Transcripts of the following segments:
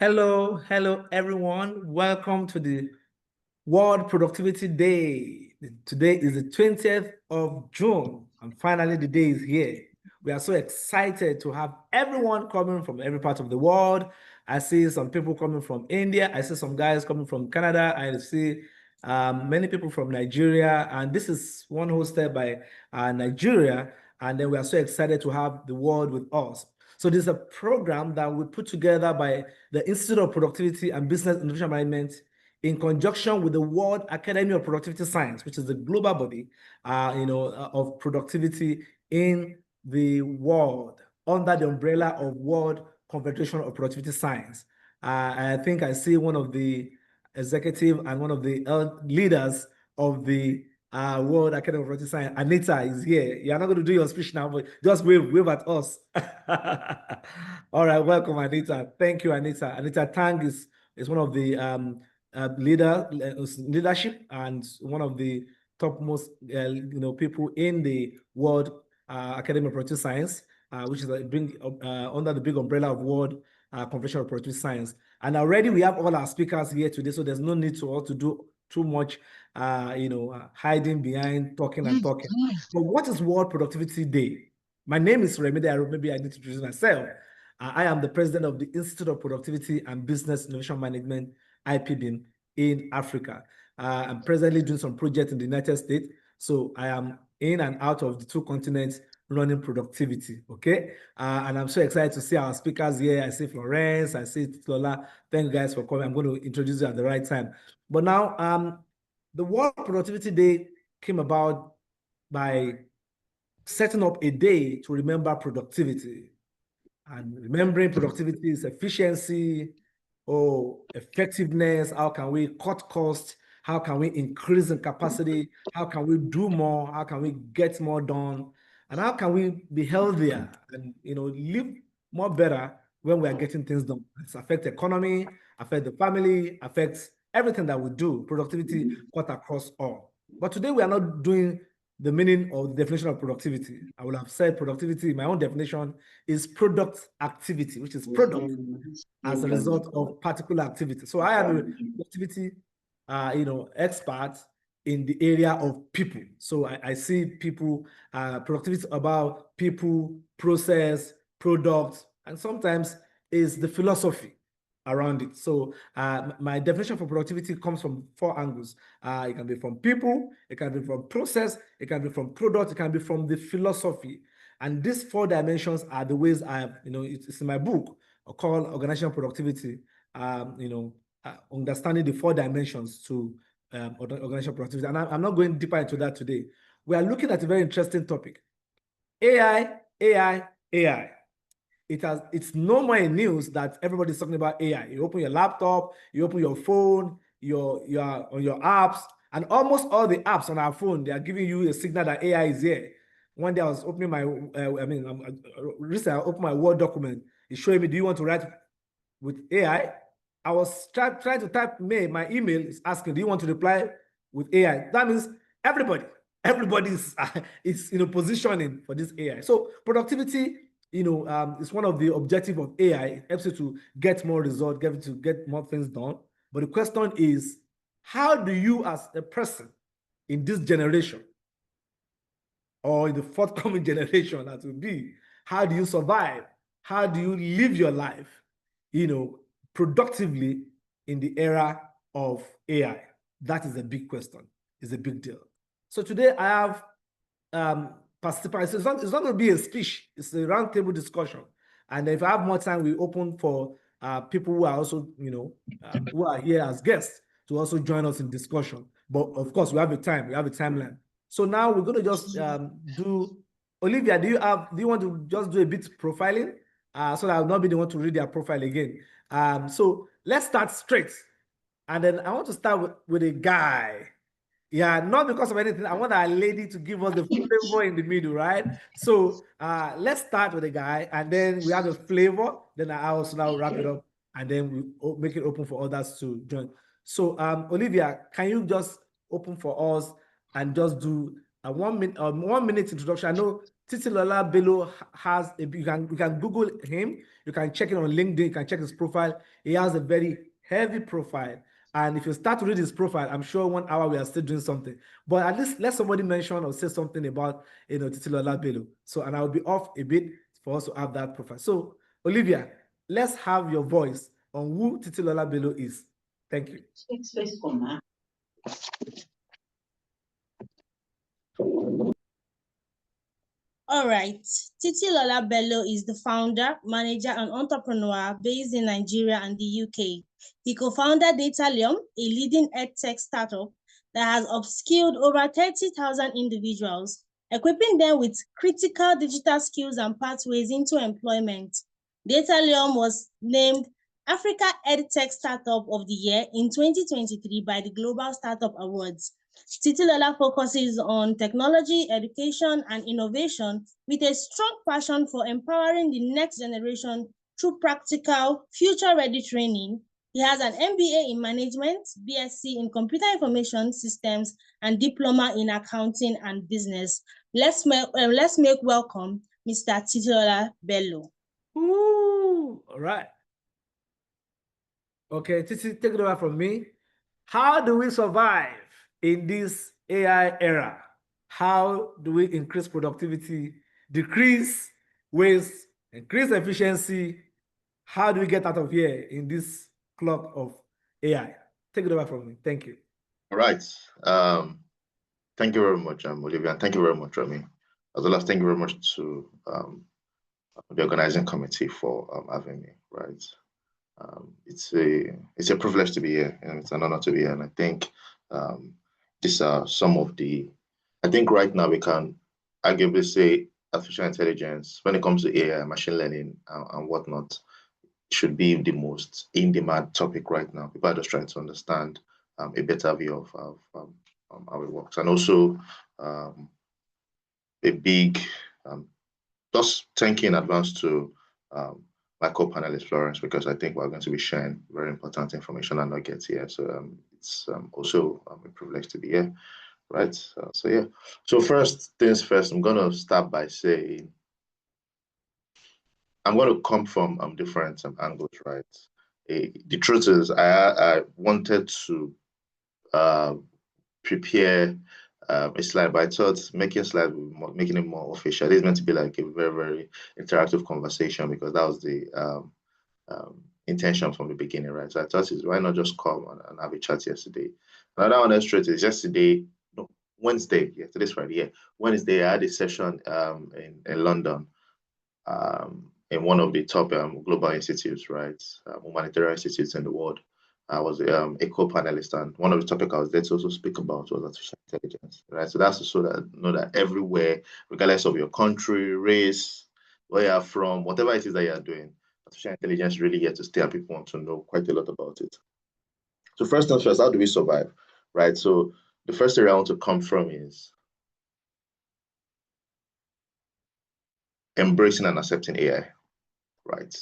Hello, everyone. Welcome to the World Productivity Day. Today is the 20th of June, and finally the day is here. We are so excited to have everyone coming from every part of the world. I see some people coming from India. I see some guys coming from Canada. I see many people from Nigeria, and this is one hosted by Nigeria. And then we are so excited to have the world with us. So this is a program that we put together by the Institute of Productivity and Business Innovation Management in conjunction with the World Academy of Productivity Science, which is the global body, of productivity in the world, under the umbrella of World Confederation of Productivity Science. I think I see one of the executive and one of the leaders of the World Academy of Productivity Science. Anita is here. You're not going to do your speech now, but just wave at us. All right, welcome, Anita. Thank you, Anita. Anita Tang is one of the leadership and one of the topmost people in the World Academy of Productivity Science, which is under the big umbrella of World Confederation of Productivity Science. And already we have all our speakers here today, so there's no need to all to do too much hiding behind talking and talking. But what is World Productivity Day? My name is Remedy. Maybe I need to introduce myself. I am the president of the Institute of Productivity and Business Innovation Management, IPBIM, in Africa. I'm presently doing some projects in the United States. So I am in and out of the two continents running productivity, okay? And I'm so excited to see our speakers here. I see Florence, I see Lola. Thank you guys for coming. I'm going to introduce you at the right time. But now, the World Productivity Day came about by setting up a day to remember productivity. And remembering productivity is efficiency or effectiveness. How can we cut costs? How can we increase in capacity? How can we do more? How can we get more done? And how can we be healthier and live more better when we are getting things done? It affects the economy, affects the family, affects everything that we do. Productivity cut across all. But today we are not doing the meaning or the definition of productivity. I will have said productivity, my own definition is product activity, which is product as a result of particular activity. So I am a productivity expert in the area of people. So I see people, productivity about people, process, products, and sometimes is the philosophy around it. So my definition for productivity comes from four angles. It can be from people, it can be from process, it can be from product, it can be from the philosophy. And these four dimensions are the ways I have, it's in my book called Organizational Productivity, understanding the four dimensions to organizational productivity. And I'm not going deeper into that today. We are looking at a very interesting topic. AI. It's no more in news that everybody's talking about AI. You open your laptop, you open your phone, you are on your apps, and almost all the apps on our phone, they are giving you a signal that AI is here. One day I was opening my, recently I opened my Word document. It's showing me, do you want to write with AI? I was trying to type my email is asking, do you want to reply with AI? That means everybody is positioning for this AI. So productivity, it's one of the objectives of AI. It helps you to get more results, get more things done. But the question is, how do you as a person in this generation or in the forthcoming generation that will be, how do you survive? How do you live your life, productively in the era of AI? That is a big question. It's a big deal. So today I have participants. It's not going to be a speech. It's a roundtable discussion. And if I have more time, we open for people who are also, who are here as guests to also join us in discussion. But of course, we have a timeline. So now we're going to just do. Olivia, do you want to just do a bit profiling so that I'll not be the one to read their profile again? So let's start straight. And then I want to start with a guy. Yeah, not because of anything. I want our lady to give us the flavor in the middle, right? So let's start with a guy, and then we have a flavor. Then I also now wrap it up, and then we make it open for others to join. So Olivia, can you just open for us and just do a 1 minute introduction? I know Titilola Bello has you can Google him, you can check it on LinkedIn, you can check his profile. He has a very heavy profile. And if you start to read his profile, I'm sure 1 hour we are still doing something. But at least let somebody mention or say something about Titilola Bello. So, and I'll be off a bit for us to have that profile. So, Olivia, let's have your voice on who Titilola Bello is. Thank you. All right. Titilola Bello is the founder, manager, and entrepreneur based in Nigeria and the UK. He co-founded Datalium, a leading edtech startup that has upskilled over 30,000 individuals, equipping them with critical digital skills and pathways into employment. Datalium was named Africa EdTech Startup of the Year in 2023 by the Global Startup Awards. Titilola focuses on technology, education, and innovation with a strong passion for empowering the next generation through practical, future-ready training. He has an MBA in management, BSc in computer information systems, and diploma in accounting and business. Let's make welcome Mr. Titilola Bello. Ooh, all right. Okay, Titi, take it over from me. How do we survive in this AI era? How do we increase productivity, decrease waste, increase efficiency? How do we get out of here in this clock of AI? Take it over from me. Thank you. All right. Thank you very much, Olivia. Thank you very much, Rami. As well as thank you very much to the organizing committee for having me. Right. It's a privilege to be here, and it's an honor to be here. And I think these are some of the. I think right now we can arguably say artificial intelligence, when it comes to AI, machine learning, and whatnot, should be the most in-demand topic right now. People are just trying to understand a better view of how it works, and also a big just thank you in advance to my co-panelist Florence, because I think we're going to be sharing very important information and nuggets here. So it's also a privilege to be here, right? So yeah. So first things first, I'm going to start by saying I'm going to come from different angles, right? The truth is, I wanted to prepare a slide, but I thought making slides, making it more official. It's meant to be like a very, very interactive conversation, because that was the intention from the beginning, right? So I thought, why not just come and have a chat yesterday? Another one that's straight is yesterday, no, Wednesday, yeah, today's Friday, yeah. Wednesday, I had a session in London, in one of the top global institutes, right? Humanitarian institutes in the world. I was a co-panelist, and one of the topics I was there to also speak about was artificial intelligence, right? So that's so that know that everywhere, regardless of your country, race, where you're from, whatever it is that you're doing, artificial intelligence really here to stay, and people want to know quite a lot about it. So first things first, how do we survive, right? So the first area I want to come from is embracing and accepting AI, right?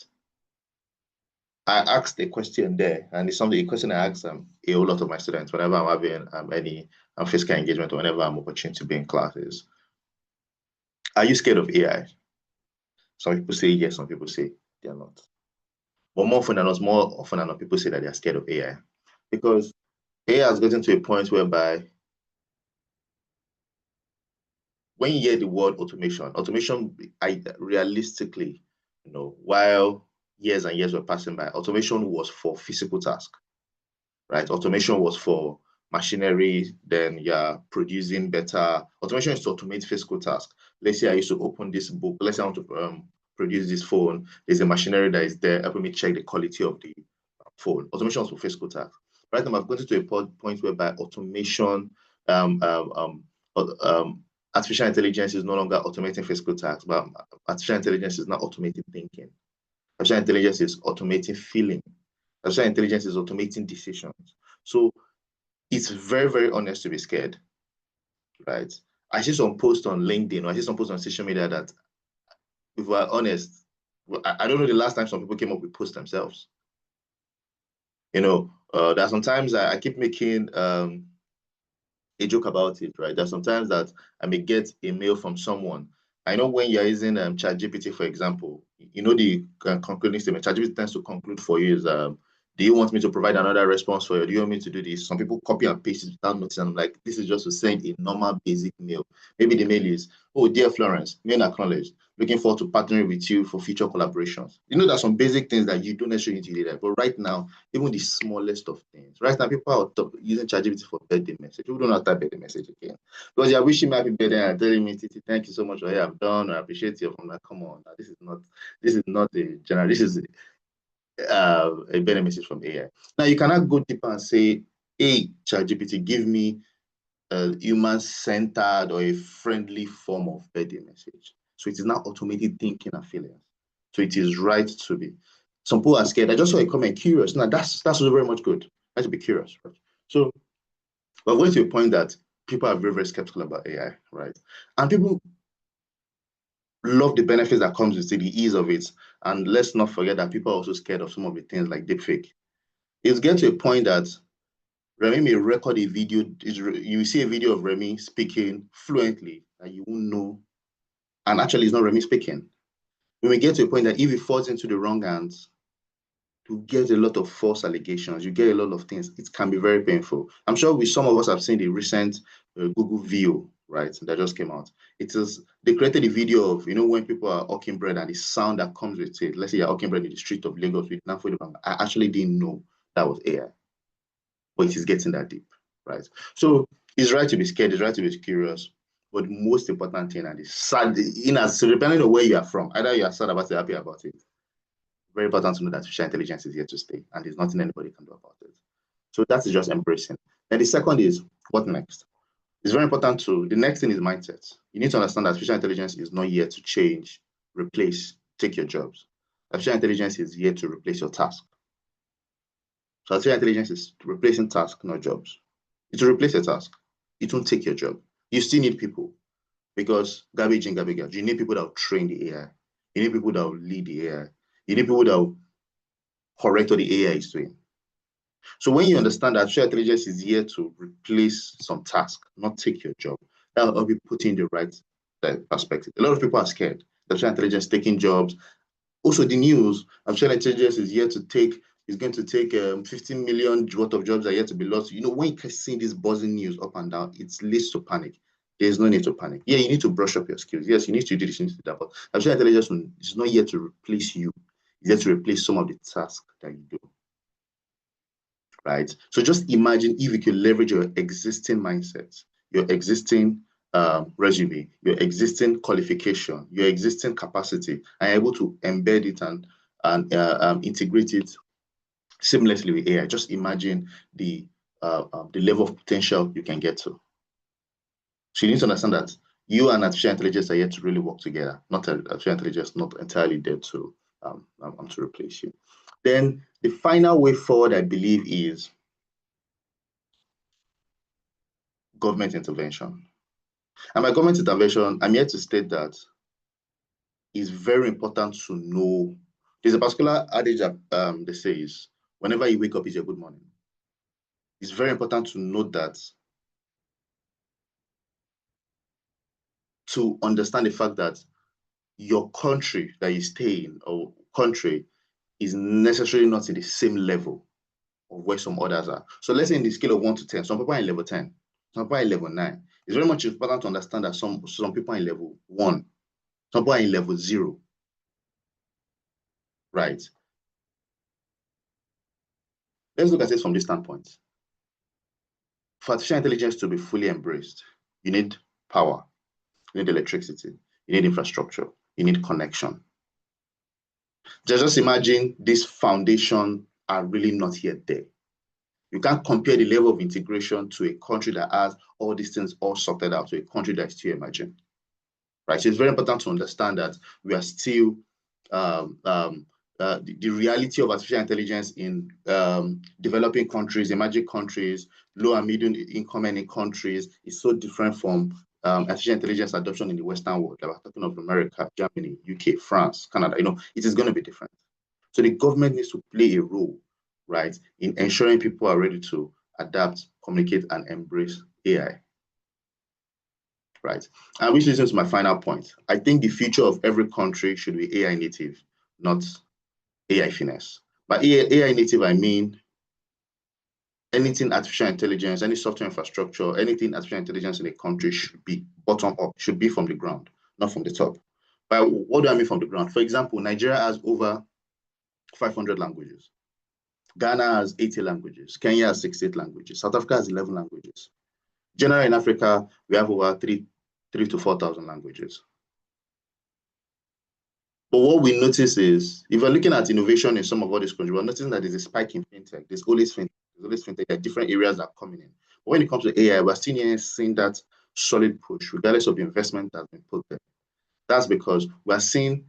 I asked a question there, and it's a question I ask a whole lot of my students whenever I'm having any physical engagement, or whenever I'm opportunity to be in classes. Are you scared of AI? Some people say yes, some people say they're not. But more often than not, people say that they're scared of AI, because AI has gotten to a point whereby when you hear the word automation, realistically, while years and years were passing by, automation was for physical tasks, right? Automation was for machinery, then you're producing better. Automation is to automate physical tasks. Let's say I used to open this book. Let's say I want to produce this phone. There's a machinery that is there helping me check the quality of the phone. Automation is for physical tasks. Right now, I've gotten to a point whereby automation, artificial intelligence is no longer automating physical tasks, but artificial intelligence is not automating thinking. Artificial intelligence is automating feeling. Artificial intelligence is automating decisions. So it's very, very honest to be scared, right? I see some posts on LinkedIn, or I see some posts on social media that, if we're honest, I don't know the last time some people came up with posts themselves. There are sometimes I keep making a joke about it, right? There's sometimes that I may get a mail from someone I know when you're using ChatGPT, for example, you know the concluding statement. ChatGPT tends to conclude for you is, do you want me to provide another response for you? Do you want me to do this? Some people copy and paste it without noticing. I'm like, this is just to send a normal basic mail. Maybe the mail is, oh, dear Florence, mail acknowledged. Looking forward to partnering with you for future collaborations. You know, there's some basic things that you don't necessarily need to do that. But right now, even the smallest of things, right now, people are using ChatGPT for birthday message. People don't know that birthday message again. Because you're wishing me happy birthday and telling me, Titi, thank you so much for what you have done. I appreciate you. I'm like, come on, this is not a general, this is a better message from AI. Now you cannot go deeper and say, hey, ChatGPT, give me a human-centered or a friendly form of birthday message. So it is now automated thinking and feelings. So it is right to be. Some people are scared. I just saw a comment, curious. Now that's also very much good. I have to be curious, right? So we're going to a point that people are very, very skeptical about AI, right? And people love the benefits that comes with it, the ease of it. And let's not forget that people are also scared of some of the things like deepfake. It's getting to a point that Remy may record a video, you see a video of Remy speaking fluently and you won't know, and actually it's not Remy speaking. We may get to a point that if it falls into the wrong hands, you get a lot of false allegations, you get a lot of things. It can be very painful. I'm sure some of us have seen the recent Google video, right, that just came out. They created a video of, when people are hawking bread and the sound that comes with it. Let's say you're hawking bread in the street of Lagos with Nanfo. I actually didn't know that was AI, but it is getting that deep, right? So it's right to be scared, it's right to be curious, but the most important thing, and it's sad, so depending on where you are from, either you are sad about it, happy about it, very important to know that artificial intelligence is here to stay, and there's nothing anybody can do about it. So that's just embracing. And the second is, what next? It's very important the next thing is mindset. You need to understand that artificial intelligence is not here to change, replace, take your jobs. Artificial intelligence is here to replace your task. So artificial intelligence is replacing tasks, not jobs. It will replace a task. It won't take your job. You still need people, because garbage in, garbage out. You need people that will train the AI. You need people that will lead the AI. You need people that will correct what the AI is doing. So when you understand that artificial intelligence is here to replace some task, not take your job, that will be put in the right perspective. A lot of people are scared. Artificial intelligence taking jobs. Also, the news, artificial intelligence is going to take 15 million worth of jobs are yet to be lost. When you see this buzzing news up and down, it leads to panic. There is no need to panic. Yeah, you need to brush up your skills. Yes, you need to do this, you need to do that. But artificial intelligence is not here to replace you. It's here to replace some of the tasks that you do. Right? So just imagine if you could leverage your existing mindset, your existing resume, your existing qualification, your existing capacity, and able to embed it and integrate it seamlessly with AI. Just imagine the level of potential you can get to. So you need to understand that you and artificial intelligence are here to really work together. Not artificial intelligence, not entirely there to replace you. Then the final way forward, I believe, is government intervention. And by government intervention, I'm here to state that it's very important to know. There's a particular adage that they say is, whenever you wake up, it's your good morning. It's very important to note that, to understand the fact that your country that you stay in, or country, is necessarily not in the same level of where some others are. So let's say in the scale of 1 to 10, some people are in level 10, some people are in level 9. It's very much important to understand that some people are in level 1, some people are in level 0. Right? Let's look at it from this standpoint. For artificial intelligence to be fully embraced, you need power, you need electricity, you need infrastructure, you need connection. Just imagine this foundation are really not yet there. You can't compare the level of integration to a country that has all these things all sorted out to a country that is still emerging. Right? So it's very important to understand that we are still the reality of artificial intelligence in developing countries, emerging countries, low and medium income earning countries is so different from artificial intelligence adoption in the Western world. We're talking of America, Germany, UK, France, Canada. It is going to be different. So the government needs to play a role, right, in ensuring people are ready to adapt, communicate, and embrace AI. right? And which leads into my final point. I think the future of every country should be AI native, not AI finesse. By AI native, I mean anything artificial intelligence, any software infrastructure, anything artificial intelligence in a country should be bottom up, should be from the ground, not from the top. But what do I mean from the ground? For example, Nigeria has over 500 languages. Ghana has 80 languages. Kenya has 68 languages. South Africa has 11 languages. Generally in Africa, we have over 3,000 to 4,000 languages. But what we notice is, if we're looking at innovation in some of all these countries, we're noticing that there's a spike in fintech. There's always fintech. There are different areas that are coming in. But when it comes to AI, we're still seeing that solid push, regardless of the investment that's been put there. That's because we're seeing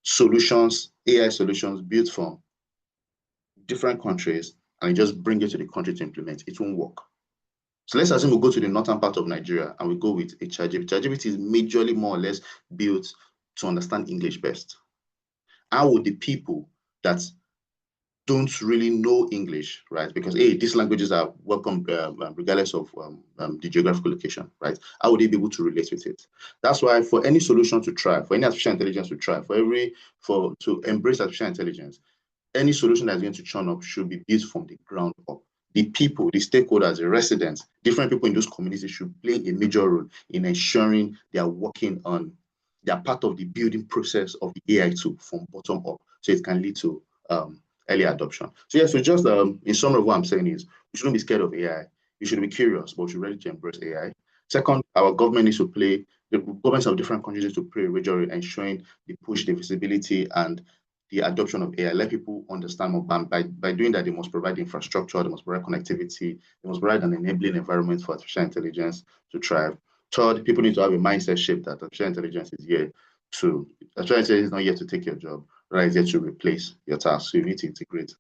solutions, AI solutions built from different countries, and you just bring it to the country to implement. It won't work. So let's assume we go to the northern part of Nigeria and we go with a ChatGPT. ChatGPT is majorly more or less built to understand English best. How would the people that don't really know English, right? Because these languages are welcome regardless of the geographical location, right? How would they be able to relate with it? That's why for any solution to try, for any artificial intelligence to try, to embrace artificial intelligence, any solution that's going to churn up should be built from the ground up. The people, the stakeholders, the residents, different people in those communities should play a major role in ensuring they are they are part of the building process of the AI tool from bottom up, so it can lead to early adoption. So yeah, so just in summary, what I'm saying is we shouldn't be scared of AI. We should be curious, but we should be ready to embrace AI. Second, our government needs to play, the governments of different countries need to play a major role in ensuring the push, the visibility, and the adoption of AI. Let people understand more. By doing that, they must provide infrastructure, they must provide connectivity, they must provide an enabling environment for artificial intelligence to thrive. Third, people need to have a mindset shift that artificial intelligence is artificial intelligence is not here to take your job, right? It's here to replace your tasks. So you need to integrate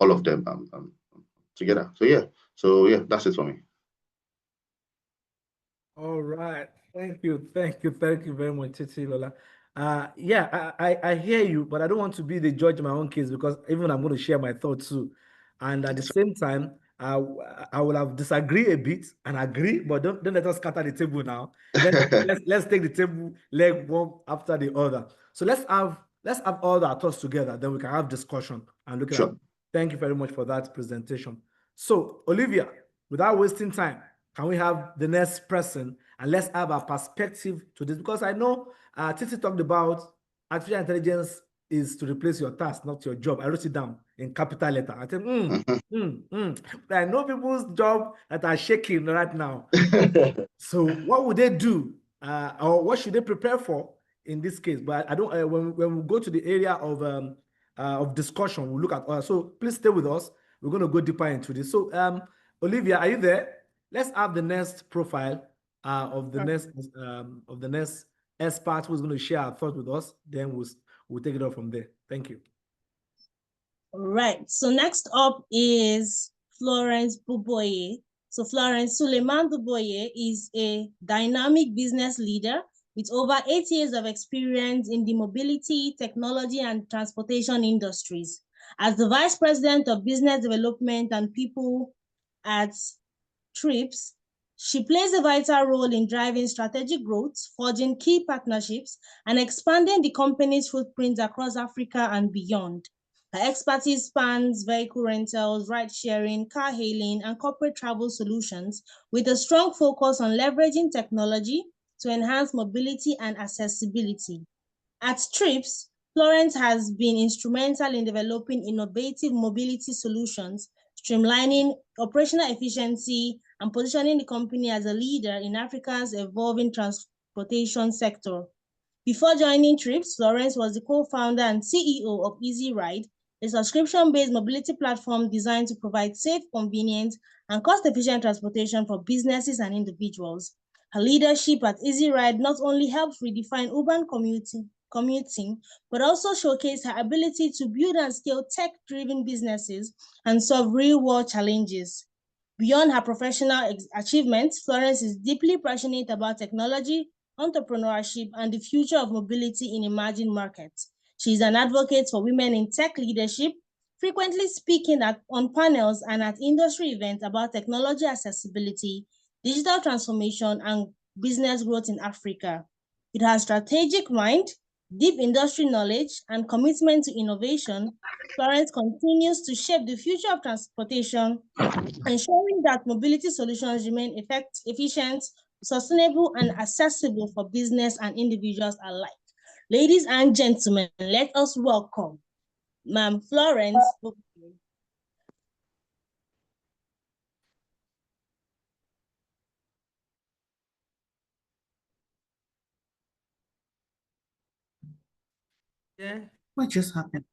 all of them together. So yeah, that's it for me. All right. Thank you very much, Titi Lola. Yeah, I hear you, but I don't want to be the judge in my own case, because even I'm going to share my thoughts too. And at the same time, I will have disagree a bit and agree, but don't let us scatter the table now. Let's take the table leg one after the other. So let's have all our thoughts together, then we can have discussion and look at it. Thank you very much for that presentation. So Olivia, without wasting time, can we have the next person, and let's have a perspective to this? Because I know Titi talked about artificial intelligence is to replace your task, not your job. I wrote it down in capital letter. I think, I know people's job that are shaking right now. So what would they do, or what should they prepare for in this case? But I don't. When we go to the area of discussion, we'll look at. So please stay with us. We're going to go deeper into this. So Olivia, are you there? Let's have the next profile of the next expert who's going to share our thoughts with us. Then we'll take it off from there. Thank you. All right. So next up is Florence Buboye. So Florence Suleiman Buboye is a dynamic business leader with over 8 years of experience in the mobility, technology, and transportation industries. As the Vice President of Business Development and People at TRIPS, she plays a vital role in driving strategic growth, forging key partnerships, and expanding the company's footprint across Africa and beyond. Her expertise spans vehicle rentals, ride-sharing, car hailing, and corporate travel solutions, with a strong focus on leveraging technology to enhance mobility and accessibility. At TRIPS, Florence has been instrumental in developing innovative mobility solutions, streamlining operational efficiency, and positioning the company as a leader in Africa's evolving transportation sector. Before joining TRIPS, Florence was the co-founder and CEO of Easy Ride, a subscription-based mobility platform designed to provide safe, convenient, and cost-efficient transportation for businesses and individuals. Her leadership at Easy Ride not only helped redefine urban commuting, but also showcased her ability to build and scale tech-driven businesses and solve real-world challenges. Beyond her professional achievements, Florence is deeply passionate about technology, entrepreneurship, and the future of mobility in emerging markets. She is an advocate for women in tech leadership, frequently speaking on panels and at industry events about technology accessibility, digital transformation, and business growth in Africa. With her strategic mind, deep industry knowledge, and commitment to innovation, Florence continues to shape the future of transportation, ensuring that mobility solutions remain efficient, sustainable, and accessible for business and individuals alike. Ladies and gentlemen, let us welcome Ma'am Florence. Yeah. What just happened?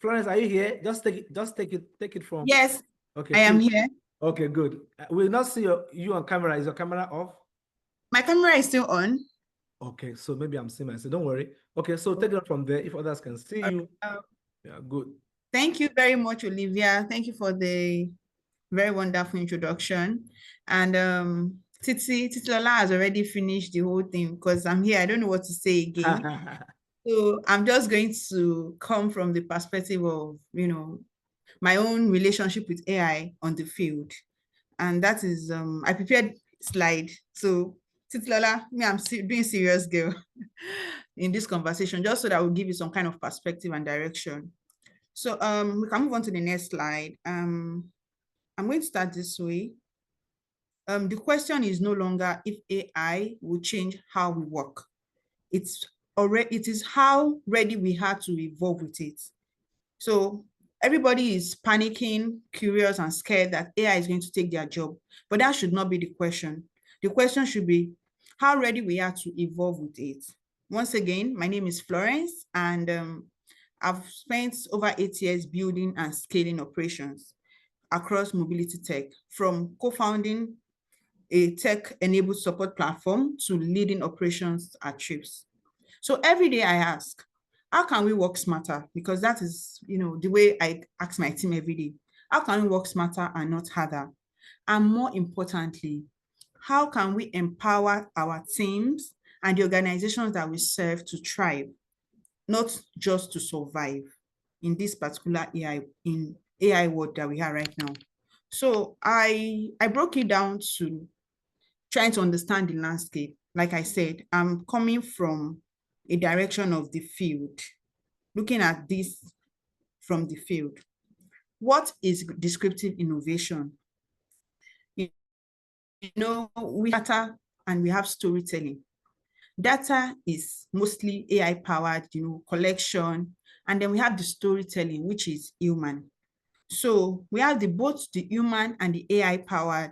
Florence, are you here? Just take it from. Yes, Okay. I am please. here. Okay, good. We'll not see you on camera. Is your camera off? My camera is still on. Okay, so maybe I'm seeing myself. Don't worry. Okay, so take it from there if others can see you. Yeah, good. Thank you very much, Olivia. Thank you for the very wonderful introduction. And Titi Lola has already finished the whole thing because I'm here. I don't know what to say again. So I'm just going to come from the perspective of, my own relationship with AI on the field. And that is, I prepared slide. So Titi Lola, me, I'm being serious, girl, in this conversation, just so that will give you some kind of perspective and direction. So we can move on to the next slide. I'm going to start this way. The question is no longer if AI will change how we work. It is how ready we are to evolve with it. So everybody is panicking, curious, and scared that AI is going to take their job, but that should not be the question. The question should be how ready we are to evolve with it. Once again, my name is Florence, and I've spent over 8 years building and scaling operations across mobility tech, from co-founding a tech-enabled support platform to leading operations at trips. So every day I ask, how can we work smarter? Because that is, the way I ask my team every day. How can we work smarter and not harder? And more importantly, how can we empower our teams and the organizations that we serve to thrive, not just to survive in this particular AI world that we have right now? So I broke it down to trying to understand the landscape. Like I said, I'm coming from a direction of the field, looking at this from the field. What is descriptive innovation? We have data and we have storytelling. Data is mostly AI-powered, collection, and then we have the storytelling, which is human. So we have both the human and the AI-powered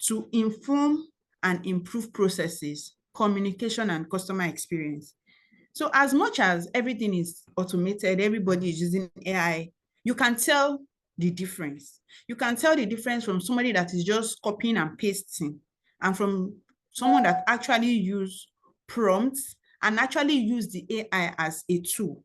to inform and improve processes, communication, and customer experience. So as much as everything is automated, everybody is using AI, you can tell the difference. You can tell the difference from somebody that is just copying and pasting, and from someone that actually use prompts and actually use the AI as a tool.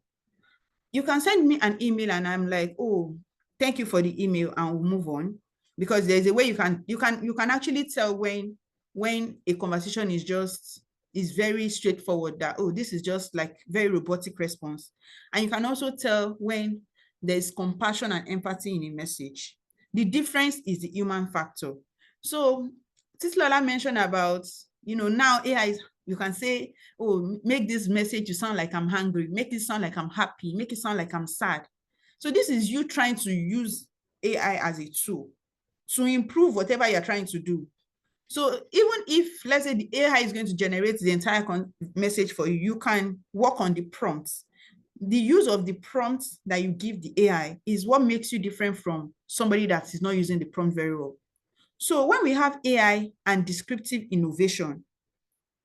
You can send me an email and I'm like, oh, thank you for the email, and we'll move on. Because there's a way you can actually tell when a conversation is very straightforward, that, oh, this is just like very robotic response. And you can also tell when there's compassion and empathy in a message. The difference is the human factor. So Titi Lola mentioned about, now AI is, you can say, oh, make this message to sound like I'm hungry, make it sound like I'm happy, make it sound like I'm sad. So this is you trying to use AI as a tool to improve whatever you're trying to do. So even if, let's say, the AI is going to generate the entire message for you, you can work on the prompts. The use of the prompts that you give the AI is what makes you different from somebody that is not using the prompt very well. So when we have AI and descriptive innovation,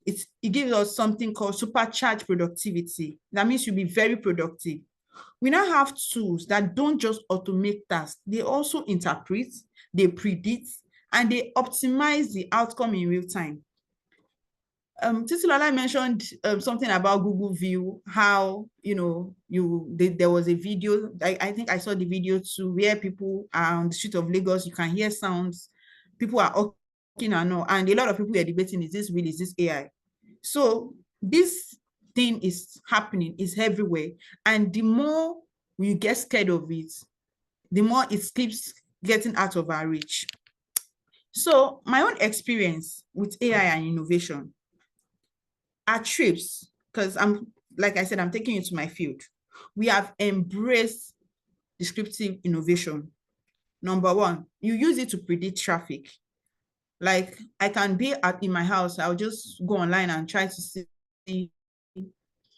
it gives us something called supercharged productivity. That means you'll be very productive. We now have tools that don't just automate tasks, they also interpret, they predict, and they optimize the outcome in real time. Titi Lola mentioned something about Google View, how, there was a video, I think I saw the video too, where people are on the street of Lagos, you can hear sounds, people are talking and all, and a lot of people are debating, is this real, is this AI? So this thing is happening, is everywhere, and the more we get scared of it, the more it keeps getting out of our reach. So my own experience with AI and innovation at trips, because like I said, I'm taking you to my field. We have embraced descriptive innovation. Number one, you use it to predict traffic. Like I can be in my house, I'll just go online and try to see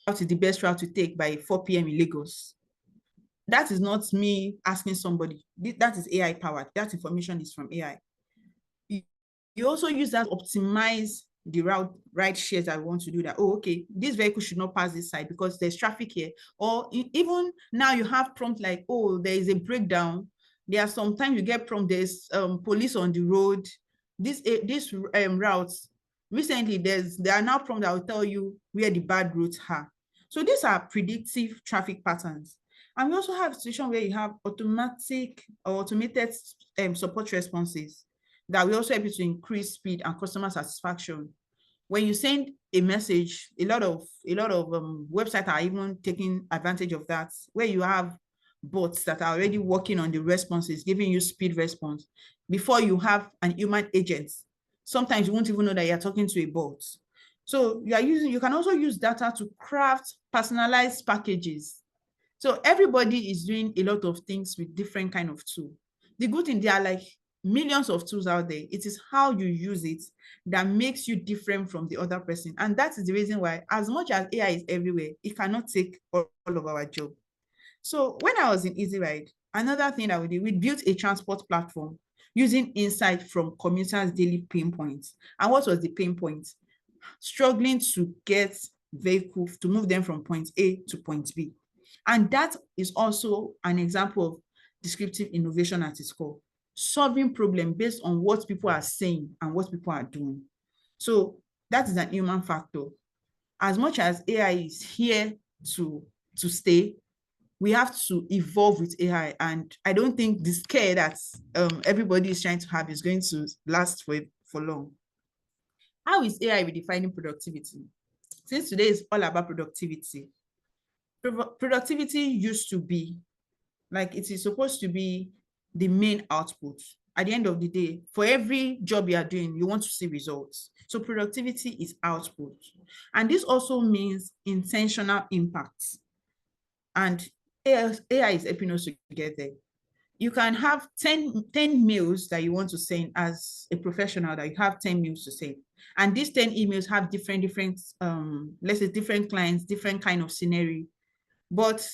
what is the best route to take by 4 p.m. in Lagos. That is not me asking somebody. That is AI powered. That information is from AI. You also use that to optimize the ride shares that we want to do that. Oh, okay, this vehicle should not pass this side because there's traffic here. Or even now you have prompt like, oh, there is a breakdown. There are sometimes you get prompt, there's police on the road. This routes, recently there are now prompts that will tell you where the bad routes are. So these are predictive traffic patterns. And we also have a situation where you have automatic or automated support responses that will also help you to increase speed and customer satisfaction. When you send a message, a lot of websites are even taking advantage of that, where you have bots that are already working on the responses, giving you speed response before you have an human agent. Sometimes you won't even know that you're talking to a bot. So you can also use data to craft personalized packages. So everybody is doing a lot of things with different kind of tool. The good thing, there are like millions of tools out there. It is how you use it that makes you different from the other person. And that is the reason why, as much as AI is everywhere, it cannot take all of our job. So when I was in Easy Ride, another thing that we did, we built a transport platform using insight from commuters' daily pain points. And what was the pain point? Struggling to get vehicles to move them from point A to point B. And that is also an example of descriptive innovation at its core, solving problems based on what people are saying and what people are doing. So that is an human factor. As much as AI is here to stay, we have to evolve with AI. And I don't think the scare that everybody is trying to have is going to last for long. How is AI redefining productivity? Since today is all about productivity, productivity used to be, like, it is supposed to be the main output. At the end of the day, for every job you are doing, you want to see results. So productivity is output. And this also means intentional impact. And AI is helping us to get there. You can have 10 mails that you want to send as a professional, that you have 10 mails to send. And these 10 emails have different, let's say different clients, different kind of scenario. But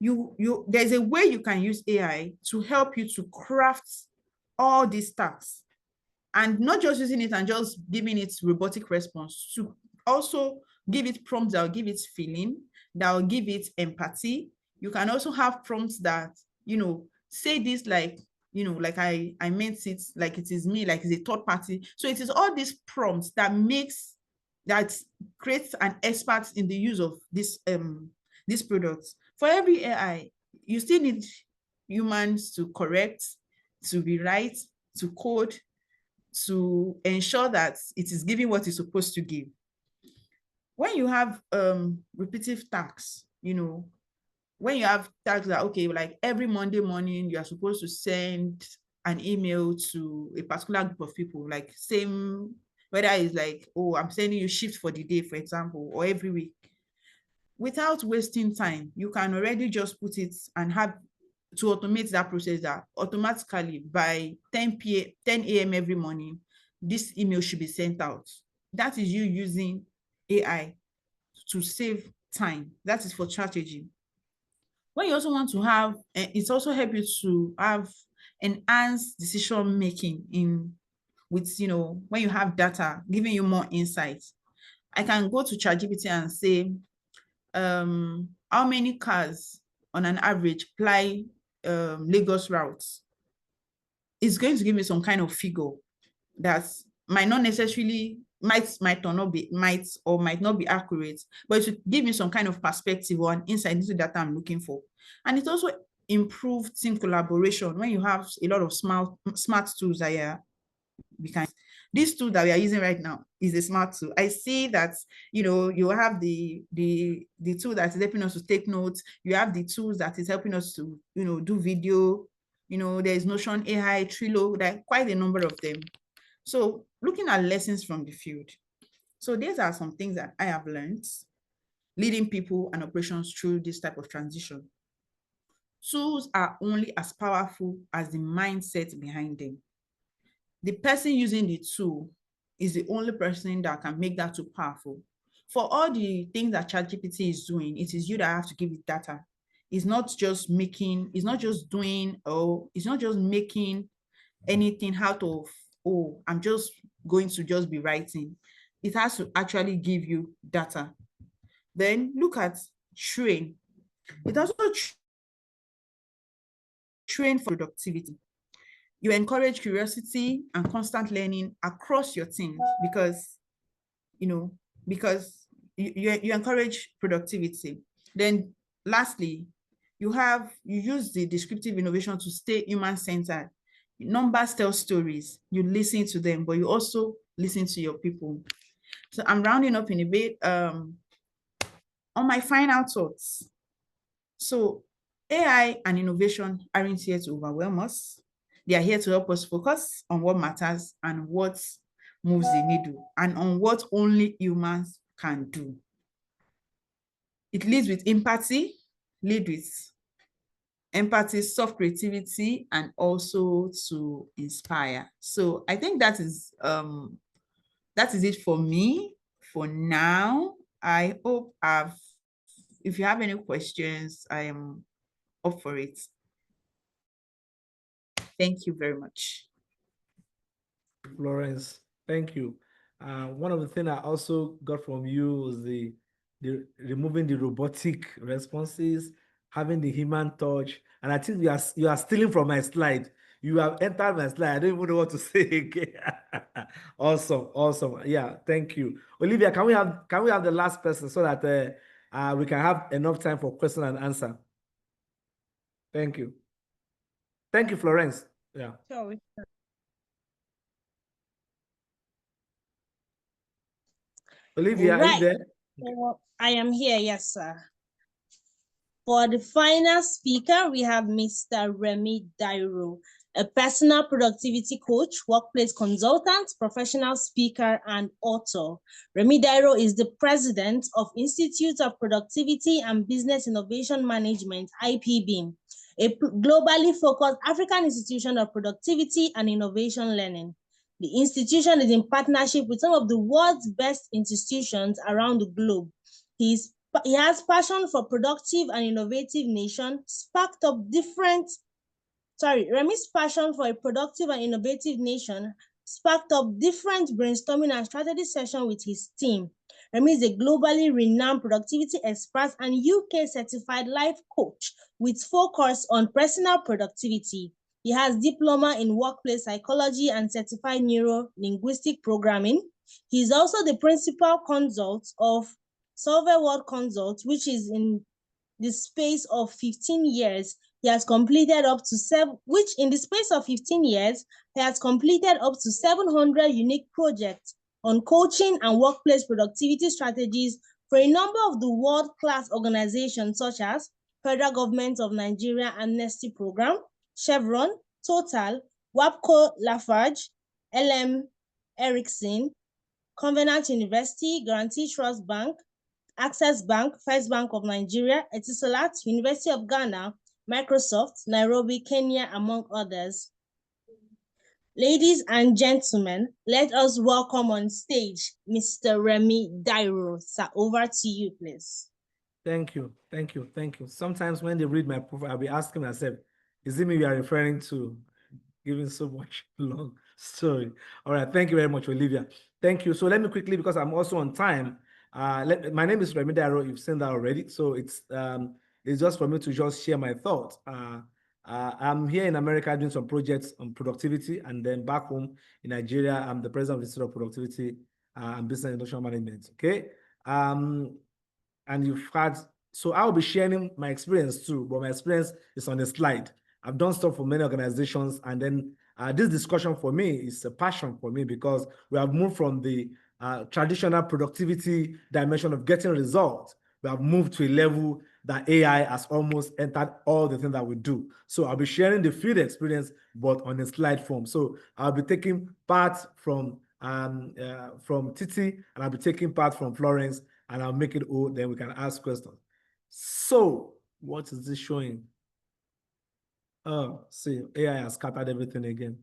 there's a way you can use AI to help you to craft all these tasks, and not just using it and just giving it robotic response, to also give it prompts that will give it feeling, that will give it empathy. You can also have prompts that, say this like, like I meant it, like it is me, like it's a third party. So it is all these prompts that creates an expert in the use of this these products. For every AI, you still need humans to correct, to rewrite, to code, to ensure that it is giving what it's supposed to give. When you have repetitive tasks, when you have tasks that, okay, like every Monday morning, you are supposed to send an email to a particular group of people, like same, whether it's like, oh, I'm sending you shift for the day, for example, or every week. Without wasting time, you can already just put it and have to automate that process, that automatically by 10 a.m. every morning, this email should be sent out. That is you using AI to save time. That is for strategy. When you also want to have, it's also help you to have enhanced decision making with, when you have data, giving you more insights. I can go to ChatGPT and say, how many cars on an average ply Lagos routes? It's going to give me some kind of figure that might not necessarily might not be accurate, but it should give me some kind of perspective or an insight into data I'm looking for. And it also improved team collaboration when you have a lot of smart tools that this tool that we are using right now is a smart tool. I see that, you have the tool that is helping us to take notes. You have the tools that is helping us to, do video. There's Notion AI, Trello, there are quite a number of them. So looking at lessons from the field. So these are some things that I have learned leading people and operations through this type of transition. Tools are only as powerful as the mindset behind them. The person using the tool is the only person that can make that tool powerful. For all the things that ChatGPT is doing, it is you that have to give it data. It's not just making, it's not just doing, oh, it's not just making anything out of, oh, I'm just going to just be writing. It has to actually give you data. Then look at train. It also train for productivity. You encourage curiosity and constant learning across your team because, because you encourage productivity. Then lastly, you use the descriptive innovation to stay human-centered. Numbers tell stories, you listen to them, but you also listen to your people. So I'm rounding up in a bit. On my final thoughts. So AI and innovation aren't here to overwhelm us. They are here to help us focus on what matters and what moves the needle and on what only humans can do. It leads with empathy, soft creativity, and also to inspire. So I think that is it for me for now. I hope if you have any questions, I am up for it. Thank you very much. Florence, thank you. One of the things I also got from you was the removing the robotic responses, having the human touch, and I think you are stealing from my slide. You have entered my slide. I don't even know what to say again. Awesome. Yeah, thank you, Olivia. Can we have the last person so that we can have enough time for question and answer? Thank you. Thank you, Florence. Yeah. Sure. Olivia, are you there? So I am here, yes, sir. For the final speaker, we have Mr. Remy Dairo, a personal productivity coach, workplace consultant, professional speaker, and author. Remy Dairo is the president of Institute of Productivity and Business Innovation Management, IPBIM, a globally focused African institution of productivity and innovation learning. The institution is in partnership with some of the world's best institutions around the globe. He has passion for productive and innovative nation, Remy's passion for a productive and innovative nation sparked up different brainstorming and strategy sessions with his team. Remy is a globally renowned productivity expert and UK certified life coach with focus on personal productivity. He has diploma in workplace psychology and certified neuro-linguistic programming. He is also the principal consult of Solve World Consult, which is in the space of 15 years. He has completed up to 700 unique projects on coaching and workplace productivity strategies for a number of the world-class organizations such as Federal Government of Nigeria Amnesty Program, Chevron, Total, WAPCO Lafarge, LM Ericsson, Covenant University, Guarantee Trust Bank, Access Bank, First Bank of Nigeria, Etisalat, University of Ghana, Microsoft, Nairobi, Kenya, among others. Ladies and gentlemen, let us welcome on stage Mr. Remy Dairo. Sir, over to you, please. Thank you. Sometimes when they read my profile, I'll be asking myself, is it me you are referring to? Giving so much long story. All right, thank you very much, Olivia. Thank you. So let me quickly, because I'm also on time, my name is Remy Dairo. You've seen that already. So it's just for me to just share my thoughts. I'm here in America doing some projects on productivity, and then back home in Nigeria, I'm the president of the Institute of Productivity and Business Innovation Management. Okay, and you've had, so I'll be sharing my experience too, but my experience is on the slide. I've done stuff for many organizations, and then this discussion for me is a passion for me because we have moved from the traditional productivity dimension of getting results. We have moved to a level that AI has almost entered all the things that we do. So I'll be sharing the field experience, but on a slide form. So I'll be taking part from Titi, and I'll be taking part from Florence, and I'll make it all, then we can ask questions. So what is this showing? Oh, see, AI has scattered everything again.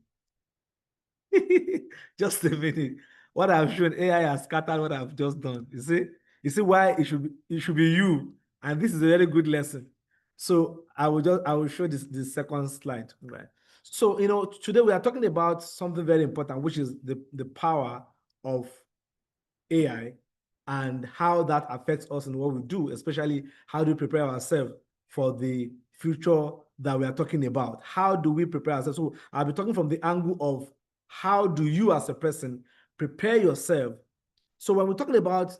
Just a minute. What I've shown, AI has scattered what I've just done. You see why it should be you. And this is a very good lesson. So I will show this second slide. Right. So today we are talking about something very important, which is the power of AI and how that affects us in what we do, especially how do we prepare ourselves for the future that we are talking about. How do we prepare ourselves? So I'll be talking from the angle of how do you as a person prepare yourself. So when we're talking about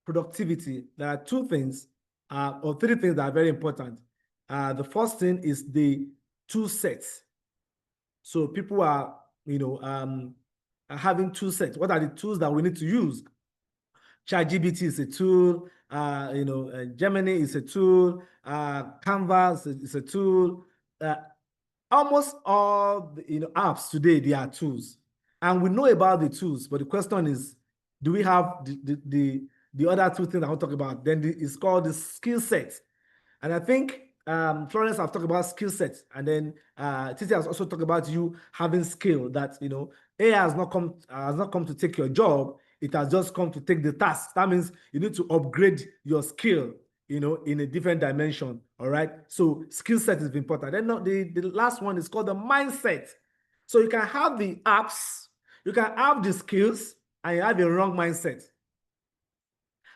productivity, there are two things or three things that are very important. The first thing is the tool sets. So people are, having tool sets. What are the tools that we need to use? ChatGPT is a tool. Gemini is a tool. Canvas is a tool. Almost all apps today, they are tools, and we know about the tools. But the question is, do we have the other two things I want to talk about? Then it's called the skill set, and I think Florence have talked about skill sets, and then Titi has also talked about you having skill. That AI has not come to take your job. It has just come to take the task. That means you need to upgrade your skill, in a different dimension. All right. So skill set is important. Then the last one is called the mindset. So you can have the apps, you can have the skills, and you have a wrong mindset.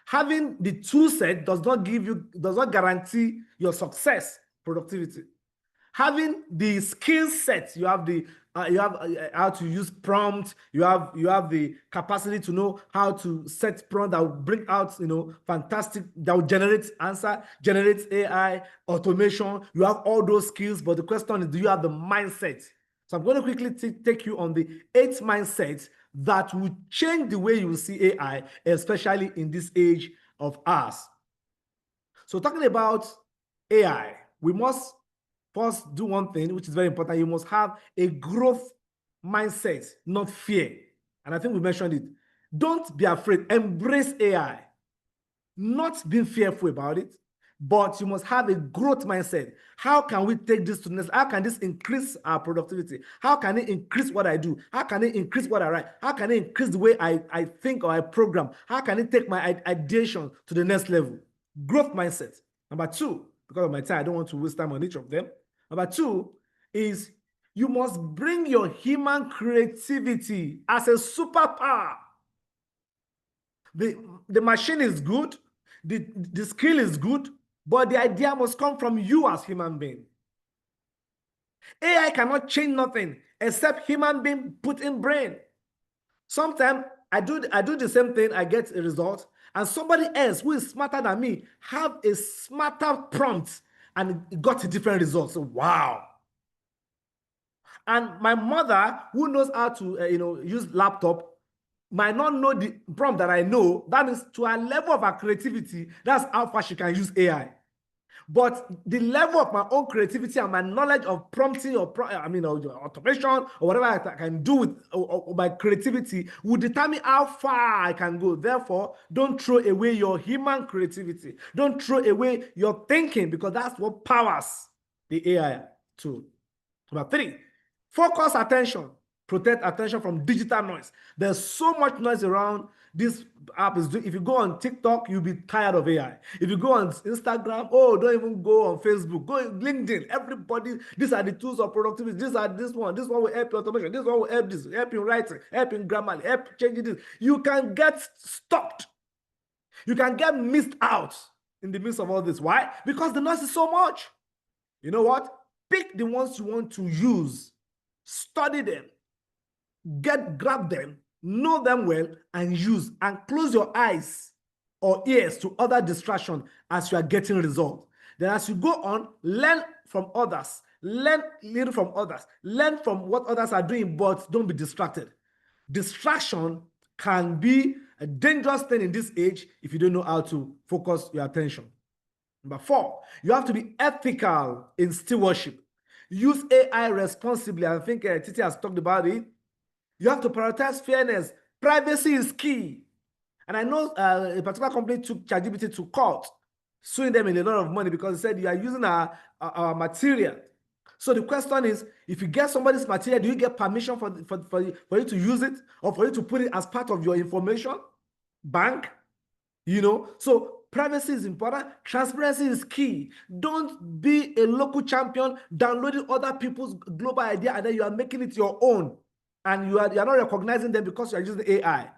Having the tool set does not guarantee your success, productivity. Having the skill set, you have how to use prompt, you have the capacity to know how to set prompt that will bring out fantastic, that will generate answer, generates AI, automation. You have all those skills, but the question is, do you have the mindset? So I'm going to quickly take you on the 8 mindsets that will change the way you will see AI, especially in this age of ours. So talking about AI, we must first do one thing, which is very important. You must have a growth mindset, not fear. And I think we mentioned it. Don't be afraid. Embrace AI. Not being fearful about it, but you must have a growth mindset. How can we take this to the next? How can this increase our productivity? How can it increase what I do? How can it increase what I write? How can it increase the way I think or I program? How can it take my ideation to the next level? Growth mindset. Number 2, because of my time, I don't want to waste time on each of them. Number 2 is you must bring your human creativity as a superpower. The machine is good, the skill is good, but the idea must come from you as human being. AI cannot change nothing except human being put in brain. Sometimes I do the same thing, I get a result, and somebody else who is smarter than me have a smarter prompt and got a different result. So wow. And my mother, who knows how to use laptop, might not know the prompt that I know. That means to a level of her creativity, that's how far she can use AI. But the level of my own creativity and my knowledge of prompting or automation or whatever I can do with my creativity will determine how far I can go. Therefore, don't throw away your human creativity. Don't throw away your thinking, because that's what powers the AI tool. Number 3, focus attention. Protect attention from digital noise. There's so much noise around. This app is doing. If you go on TikTok, you'll be tired of AI. If you go on Instagram, don't even go on Facebook. Go on LinkedIn. Everybody, these are the tools of productivity. This one will help you automation. This one will help this, help in writing, help in grammar, help changing this. You can get stopped. You can get missed out in the midst of all this. Why? Because the noise is so much. You know what? Pick the ones you want to use. Study them. Grab them, know them well, and use, and close your eyes or ears to other distraction as you are getting results. Then as you go on, learn from others, learn little from others, learn from what others are doing, but don't be distracted. Distraction can be a dangerous thing in this age if you don't know how to focus your attention. Number 4, you have to be ethical in stewardship. Use AI responsibly. I think Titi has talked about it. You have to prioritize fairness. Privacy is key. And I know a particular company took ChatGPT to court, suing them in a lot of money because they said you are using our material. So the question is, if you get somebody's material, do you get permission for you to use it or for you to put it as part of your information bank? So privacy is important. Transparency is key. Don't be a local champion downloading other people's global idea and then you are making it your own. And you are not recognizing them because you are using AI.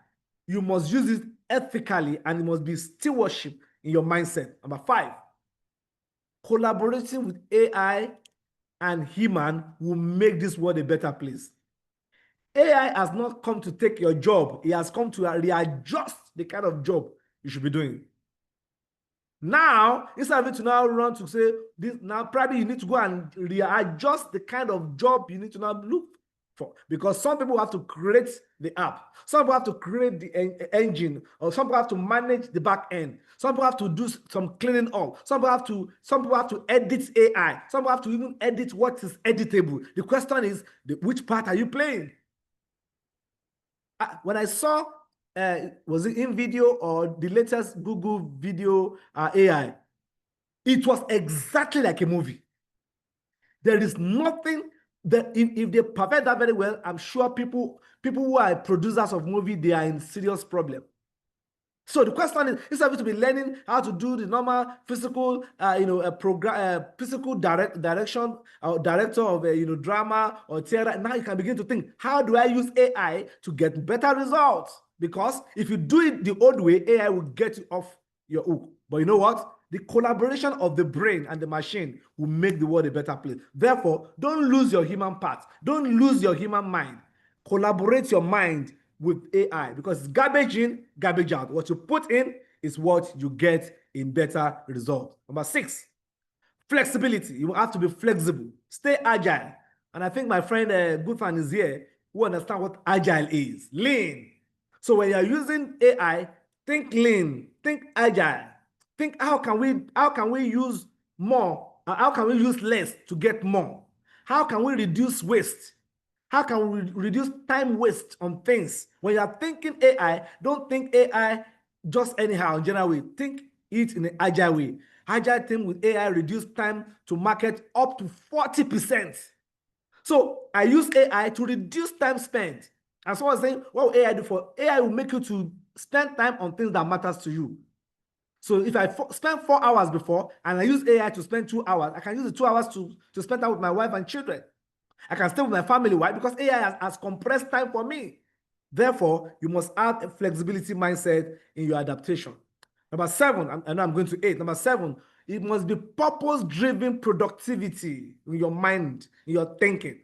You must use it ethically and it must be stewardship in your mindset. Number 5, collaborating with AI and human will make this world a better place. AI has not come to take your job. It has come to readjust the kind of job you should be doing. Now, instead of it to now run to say, this, now probably you need to go and readjust the kind of job you need to now look for. Because some people have to create the app. Some people have to create the engine. Or some people have to manage the back end. Some people have to do some cleaning up. Some people have to edit AI. Some people have to even edit what is editable. The question is, which part are you playing? When I saw was it in video or the latest Google video AI? It was exactly like a movie. There is nothing that if they perfect that very well, I'm sure people who are producers of movie, they are in serious problem. So the question is, instead of to be learning how to do the normal physical, physical direction or director of drama or theater, now you can begin to think, how do I use AI to get better results? Because if you do it the old way, AI will get you off your hook. But you know what? The collaboration of the brain and the machine will make the world a better place. Therefore, don't lose your human part. Don't lose your human mind. Collaborate your mind with AI because it's garbage in, garbage out. What you put in is what you get in better result. Number 6, flexibility. You have to be flexible. Stay agile. And I think my friend Guthan is here who understands what agile is. Lean. So when you're using AI, think lean, think agile. Think how can we use more? How can we use less to get more? How can we reduce waste? How can we reduce time waste on things? When you are thinking AI, don't think AI just anyhow in general way. Think it in an agile way. Agile thing with AI reduce time to market up to 40%. So I use AI to reduce time spent. And someone was saying, what will AI do for? AI will make you to spend time on things that matters to you. So if I spend 4 hours before and I use AI to spend 2 hours, I can use the 2 hours to spend time with my wife and children. I can stay with my family. Why? Because AI has compressed time for me. Therefore, you must have a flexibility mindset in your adaptation. Number 7, and I'm going to 8. Number 7, it must be purpose-driven productivity in your mind, in your thinking.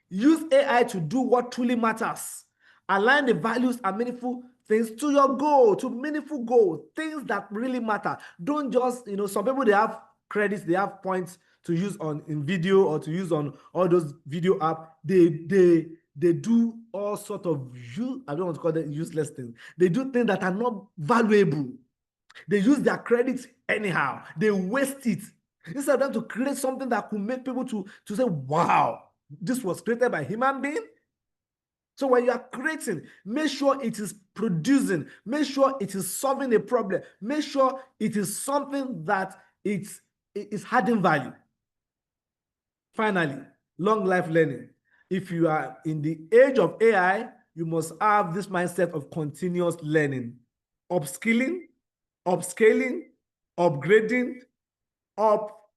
Use AI to do what truly matters. Align the values and meaningful things to your goal, to meaningful goals, things that really matter. Don't just, some people, they have credits, they have points to use in video or to use on all those video apps. They do all sort of, I don't want to call them useless things. They do things that are not valuable. They use their credits anyhow. They waste it. Instead of them to create something that could make people to say, wow, this was created by a human being. So when you are creating, make sure it is producing. Make sure it is solving a problem. Make sure it is something that it is adding value. Finally, long life learning. If you are in the age of AI, you must have this mindset of continuous learning, upskilling, upscaling, upgrading, up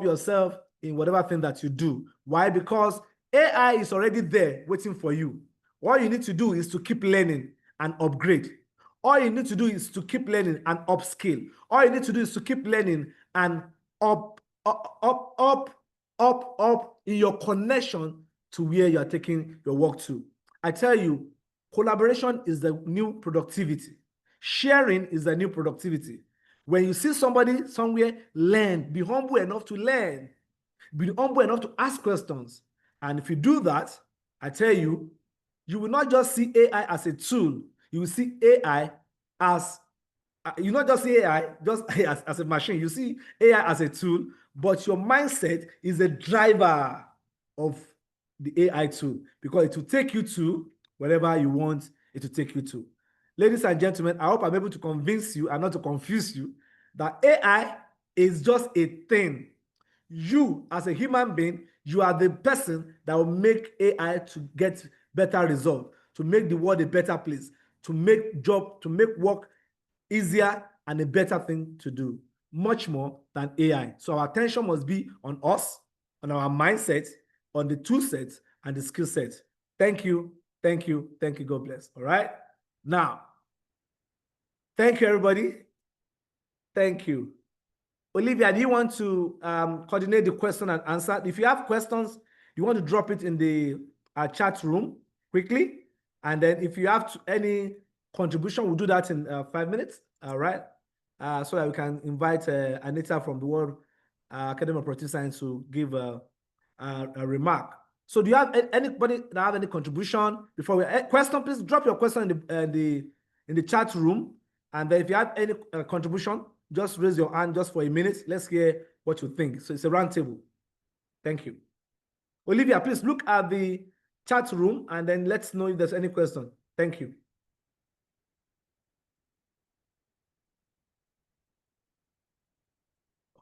yourself in whatever thing that you do. Why? Because AI is already there waiting for you. All you need to do is to keep learning and upgrade. All you need to do is to keep learning and upskill. All you need to do is to keep learning and up in your connection to where you are taking your work to. I tell you, collaboration is the new productivity. Sharing is the new productivity. When you see somebody somewhere, learn. Be humble enough to learn. Be humble enough to ask questions. And if you do that, I tell you, you will not just see AI as a tool. You will see AI as you not just see AI just as a machine. You see AI as a tool, but your mindset is a driver of the AI tool, because it will take you to wherever you want it to take you to. Ladies and gentlemen, I hope I'm able to convince you and not to confuse you that AI is just a thing. You, as a human being, you are the person that will make AI to get better results, to make the world a better place, to make work easier and a better thing to do, much more than AI. So our attention must be on us, on our mindset, on the tool sets and the skill sets. Thank you, thank you, thank you. God bless. All right. Now, thank you, everybody. Thank you. Olivia, do you want to coordinate the question and answer? If you have questions, you want to drop it in the chat room quickly. And then if you have any contribution, we'll do that in 5 minutes. All right. So that we can invite Anita from the World Academy of Productivity Science to give a remark. So do you have anybody that have any contribution before we question? Please drop your question in the chat room. And then if you have any contribution, just raise your hand just for a minute. Let's hear what you think. So it's a round table. Thank you. Olivia, please look at the chat room and then let's know if there's any question. Thank you.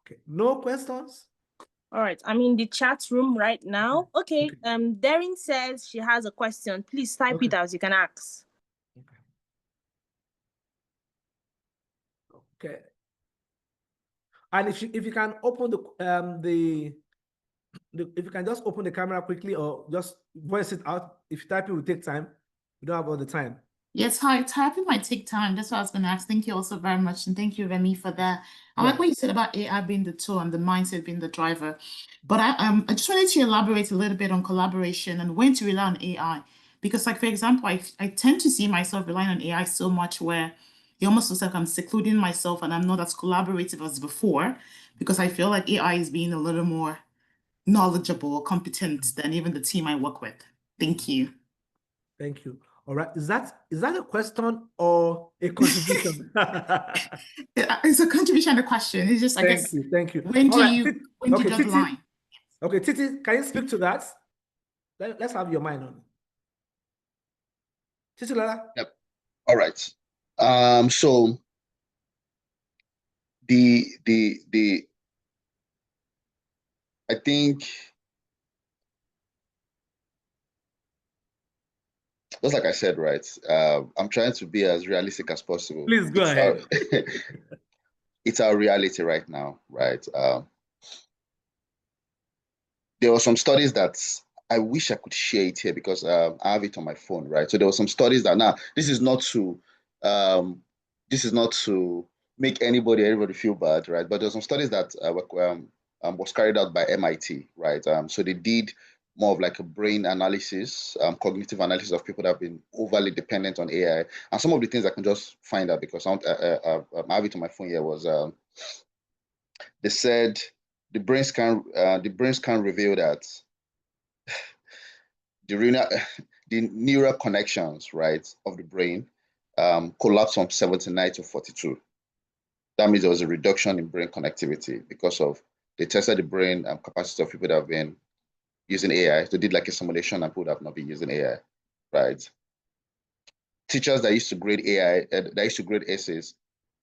Okay, no questions? All right, I'm in the chat room right now. Okay, Darren says she has a question. Please type it out. You can ask. Okay. And if you can open if you can just open the camera quickly or just voice it out. If you type it will take time. We don't have all the time. Yes, hi. Typing might take time. That's what I was going to ask. Thank you also very much. And thank you, Remy, for that. I like what you said about AI being the tool and the mindset being the driver. But I just wanted to elaborate a little bit on collaboration and when to rely on AI. Because, like, for example, I tend to see myself relying on AI so much where it almost looks like I'm secluding myself and I'm not as collaborative as before, because I feel like AI is being a little more knowledgeable or competent than even the team I work with. Thank you. Thank you. All right. Is that a question or a contribution? It's a contribution and a question. It's just, I guess. Thank you. When do you draw the line? Okay, Titi, can you speak to that? Let's have your mind on it. Titi Lola? Yep. All right. So I think just like I said, right? I'm trying to be as realistic as possible. Please go ahead. It's our reality right now, right? There were some studies that I wish I could share it here because I have it on my phone, right? So there were some studies that now this is not to make everybody feel bad, right? But there were some studies that was carried out by MIT, right? So they did more of like a brain analysis, cognitive analysis of people that have been overly dependent on AI. And some of the things I can just find out because I have it on my phone here was they said the brain scan reveal that the neural connections, right, of the brain collapsed from 79 to 42. That means there was a reduction in brain connectivity because of they tested the brain capacity of people that have been using AI. They did like a simulation and people that have not been using AI, right? Teachers that used to grade AI, that used to grade essays,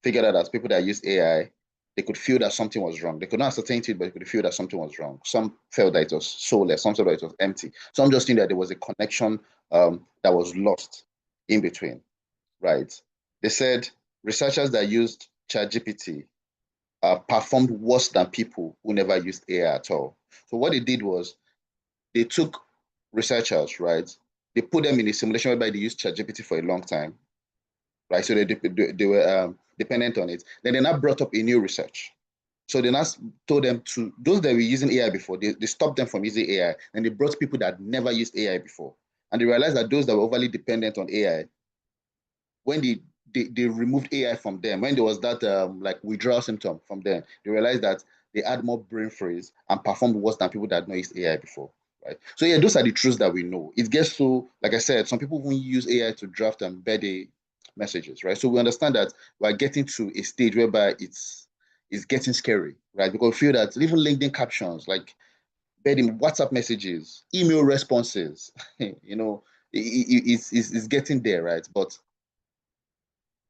figured out that people that used AI, they could feel that something was wrong. They could not ascertain it, but they could feel that something was wrong. Some felt that it was soulless, some felt that it was empty. Some just think that there was a connection that was lost in between, right? They said researchers that used ChatGPT performed worse than people who never used AI at all. So what they did was they took researchers, right? They put them in a simulation whereby they used ChatGPT for a long time, right? So they were dependent on it. Then they now brought up a new research. So they now told them to, those that were using AI before, they stopped them from using AI, and they brought people that never used AI before. And they realized that those that were overly dependent on AI, when they removed AI from them, when there was that like withdrawal symptom from them, they realized that they had more brain freeze and performed worse than people that had not used AI before. Right. So yeah, those are the truths that we know. It gets so, like I said, some people even use AI to draft and embed messages, right? So we understand that we're getting to a stage whereby it's getting scary, right? Because we feel that even LinkedIn captions, like bedding WhatsApp messages, email responses, you know, it's getting there, right? But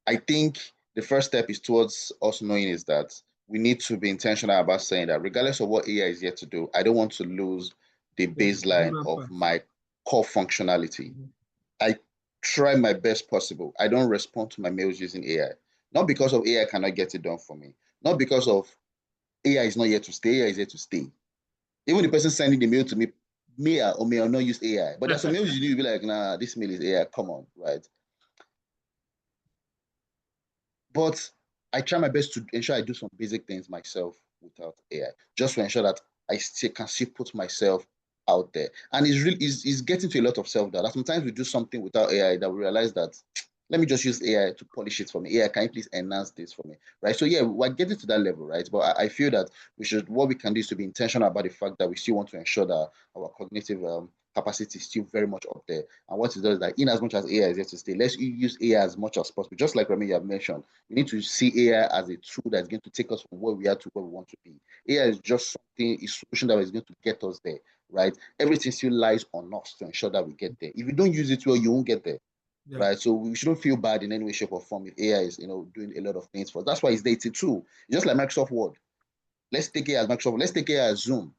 I think the first step is towards us knowing is that we need to be intentional about saying that regardless of what AI is yet to do, I don't want to lose the baseline of my core functionality. I try my best possible. I don't respond to my mails using AI. Not because of AI cannot get it done for me. Not because of AI is not yet to stay, AI is yet to stay. Even the person sending the mail to me may or may not use AI. But there's some mails you be like, nah, this mail is AI, come on, right? But I try my best to ensure I do some basic things myself without AI, just to ensure that I can still put myself out there. And it's getting to a lot of self-doubt. Sometimes we do something without AI that we realize that, let me just use AI to polish it for me. AI, can you please enhance this for me, right? So yeah, we're getting to that level, right? But I feel that what we can do is to be intentional about the fact that we still want to ensure that our cognitive capacity is still very much up there. And what it does is that in as much as AI is here to stay, let's use AI as much as possible. Just like Remy, you have mentioned, we need to see AI as a tool that's going to take us from where we are to where we want to be. AI is just something, a solution that is going to get us there, right? Everything still lies on us to ensure that we get there. If you don't use it well, you won't get there. Yeah. Right, so we shouldn't feel bad in any way, shape, or form if AI is, doing a lot of things for us. That's why it's dated too. It's just like Microsoft Word. Let's take AI as Microsoft. Let's take AI as Zoom.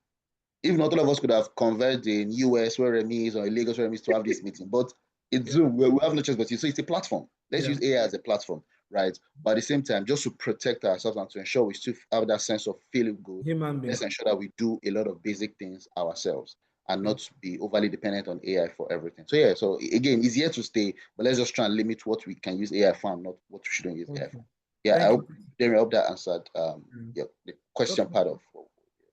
If not, all of us could have converged in US where Remy is or in Lagos where Remy is to have this meeting. But it's Zoom. We have no choice but to. So it's a platform. Let's use AI as a platform, right? But at the same time, just to protect ourselves and to ensure we still have that sense of feeling good, let's ensure that we do a lot of basic things ourselves and not be overly dependent on AI for everything. So yeah, so again, it's here to stay, but let's just try and limit what we can use AI for and not what we shouldn't use AI for. Yeah, I hope that answered the question part of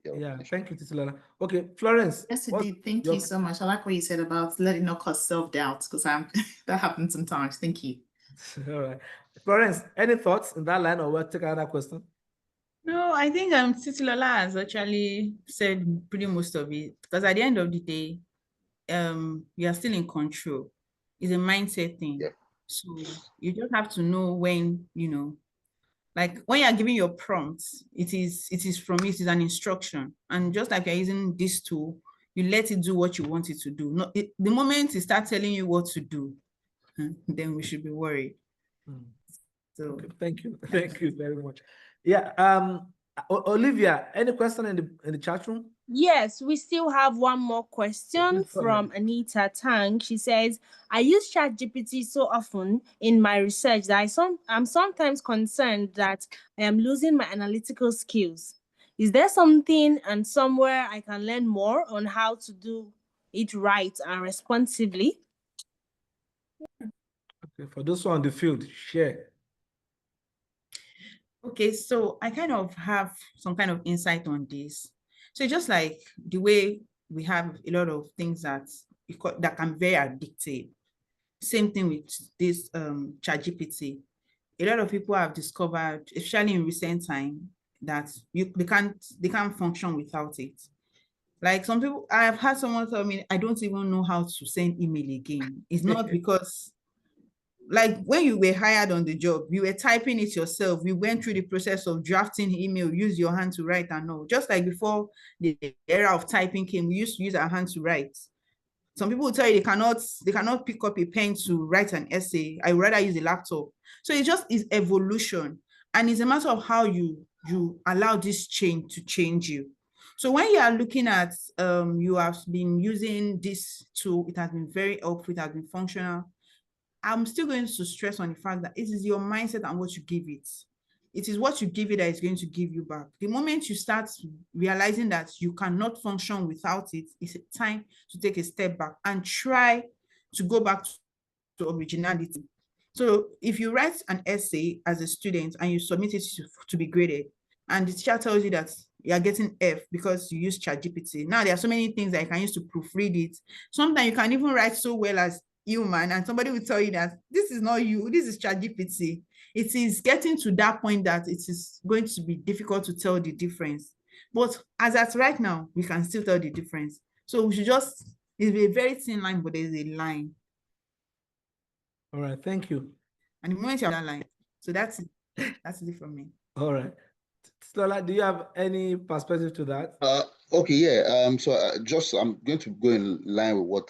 thank you, Titilola. Okay, Florence. Yes, indeed. Thank you so much. I like what you said about letting not cause self-doubt, because that happens sometimes. Thank you. All right. Florence, any thoughts in that line, or we'll take another question? No, I think Titilola has actually said pretty most of it, because at the end of the day, you are still in control. It's a mindset thing. Yeah. So you just have to know when, like when you're giving your prompts, it is an instruction. And just like you're using this tool, you let it do what you want it to do. The moment it starts telling you what to do, then we should be worried. So okay, thank you. Thank you very much. Yeah. Olivia, any question in the chat room? Yes, we still have one more question from Anita Tang. She says, I use ChatGPT so often in my research that I'm sometimes concerned that I am losing my analytical skills. Is there something and somewhere I can learn more on how to do it right and responsibly? Okay, for those who are on the field, share. Okay, so I kind of have some kind of insight on this. So just like the way we have a lot of things that can be very addictive. Same thing with this ChatGPT. A lot of people have discovered, especially in recent time, that they can't function without it. Like some people, I have had someone tell me, I don't even know how to send email again. It's not because, like when you were hired on the job, you were typing it yourself. You went through the process of drafting email, use your hand to write and all. Just like before the era of typing came, we used to use our hand to write. Some people will tell you they cannot pick up a pen to write an essay. I would rather use a laptop. So it just is evolution. And it's a matter of how you allow this change to change you. So when you are looking at, you have been using this tool, it has been very helpful, it has been functional. I'm still going to stress on the fact that it is your mindset and what you give it. It is what you give it that is going to give you back. The moment you start realizing that you cannot function without it, it's time to take a step back and try to go back to originality. So if you write an essay as a student and you submit it to be graded, and the teacher tells you that you are getting F because you use ChatGPT. Now there are so many things that you can use to proofread it. Sometimes you can even write so well as human, and somebody will tell you that this is not you, this is ChatGPT. It is getting to that point that it is going to be difficult to tell the difference. But as at right now, we can still tell the difference. So we should just, it's a very thin line, but there's a line. All right, thank you. And the moment you have that line, so that's it. That's it from me. All right. Lola, do you have any perspective to that? Okay, yeah. So I'm going to go in line with what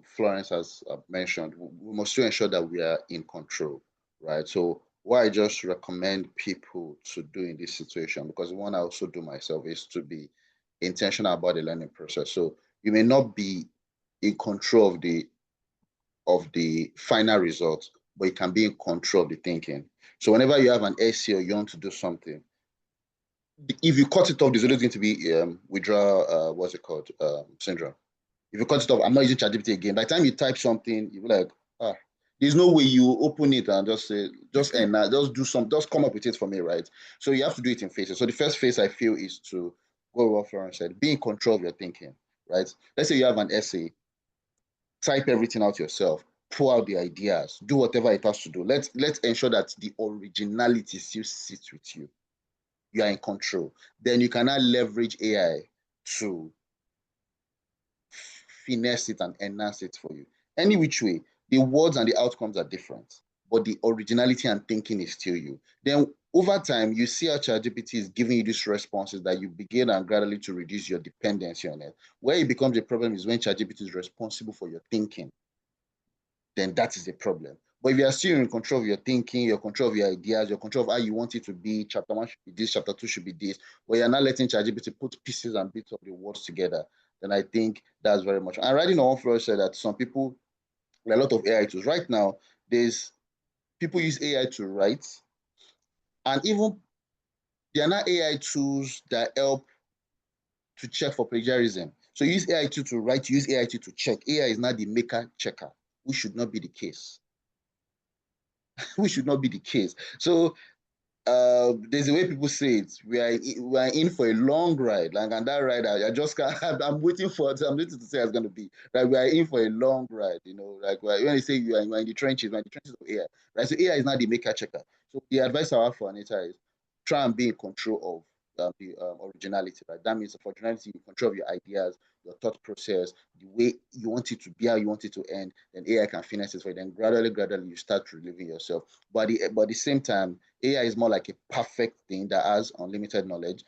Florence has mentioned. We must still ensure that we are in control, right? So what I just recommend people to do in this situation, because the one I also do myself, is to be intentional about the learning process. So you may not be in control of the final result, but you can be in control of the thinking. So whenever you have an essay or you want to do something, if you cut it off, there's always going to be withdrawal, what's it called, syndrome. If you cut it off, I'm not using ChatGPT again. By the time you type something, you're like, there's no way you open it and just say, just do something, just come up with it for me, right? So you have to do it in phases. So the first phase I feel is to go what Florence said, be in control of your thinking, right? Let's say you have an essay, type everything out yourself, pull out the ideas, do whatever it has to do. Let's ensure that the originality still sits with you. You are in control. Then you can now leverage AI to finesse it and enhance it for you. Any which way, the words and the outcomes are different, but the originality and thinking is still you. Then over time, you see how ChatGPT is giving you these responses that you begin and gradually to reduce your dependency on it. Where it becomes a problem is when ChatGPT is responsible for your thinking. Then that is the problem. But if you are still in control of your thinking, your control of your ideas, your control of how you want it to be, chapter 1 should be this, chapter 2 should be this, but you're not letting ChatGPT put pieces and bits of the words together, then I think that's very much. And writing on floor said that some people, a lot of AI tools right now, there's people use AI to write, and even there are not AI tools that help to check for plagiarism. So you use AI tool to write, you use AI tool to check. AI is not the maker checker, which should not be the case. Which should not be the case. So there's a way people say it. We are in for a long ride, like, and that ride, I just can't. I'm waiting to say it's going to be. Like, we are in for a long ride, you know. Like, when you say you are in the trenches, of AI, right? So AI is not the maker checker. So the advice I have for Anita is try and be in control of the originality, right? That means originality, you control of your ideas, your thought process, the way you want it to be, how you want it to end. Then AI can finesse it for you. Then gradually, you start relieving yourself. But at the same time, AI is more like a perfect thing that has unlimited knowledge.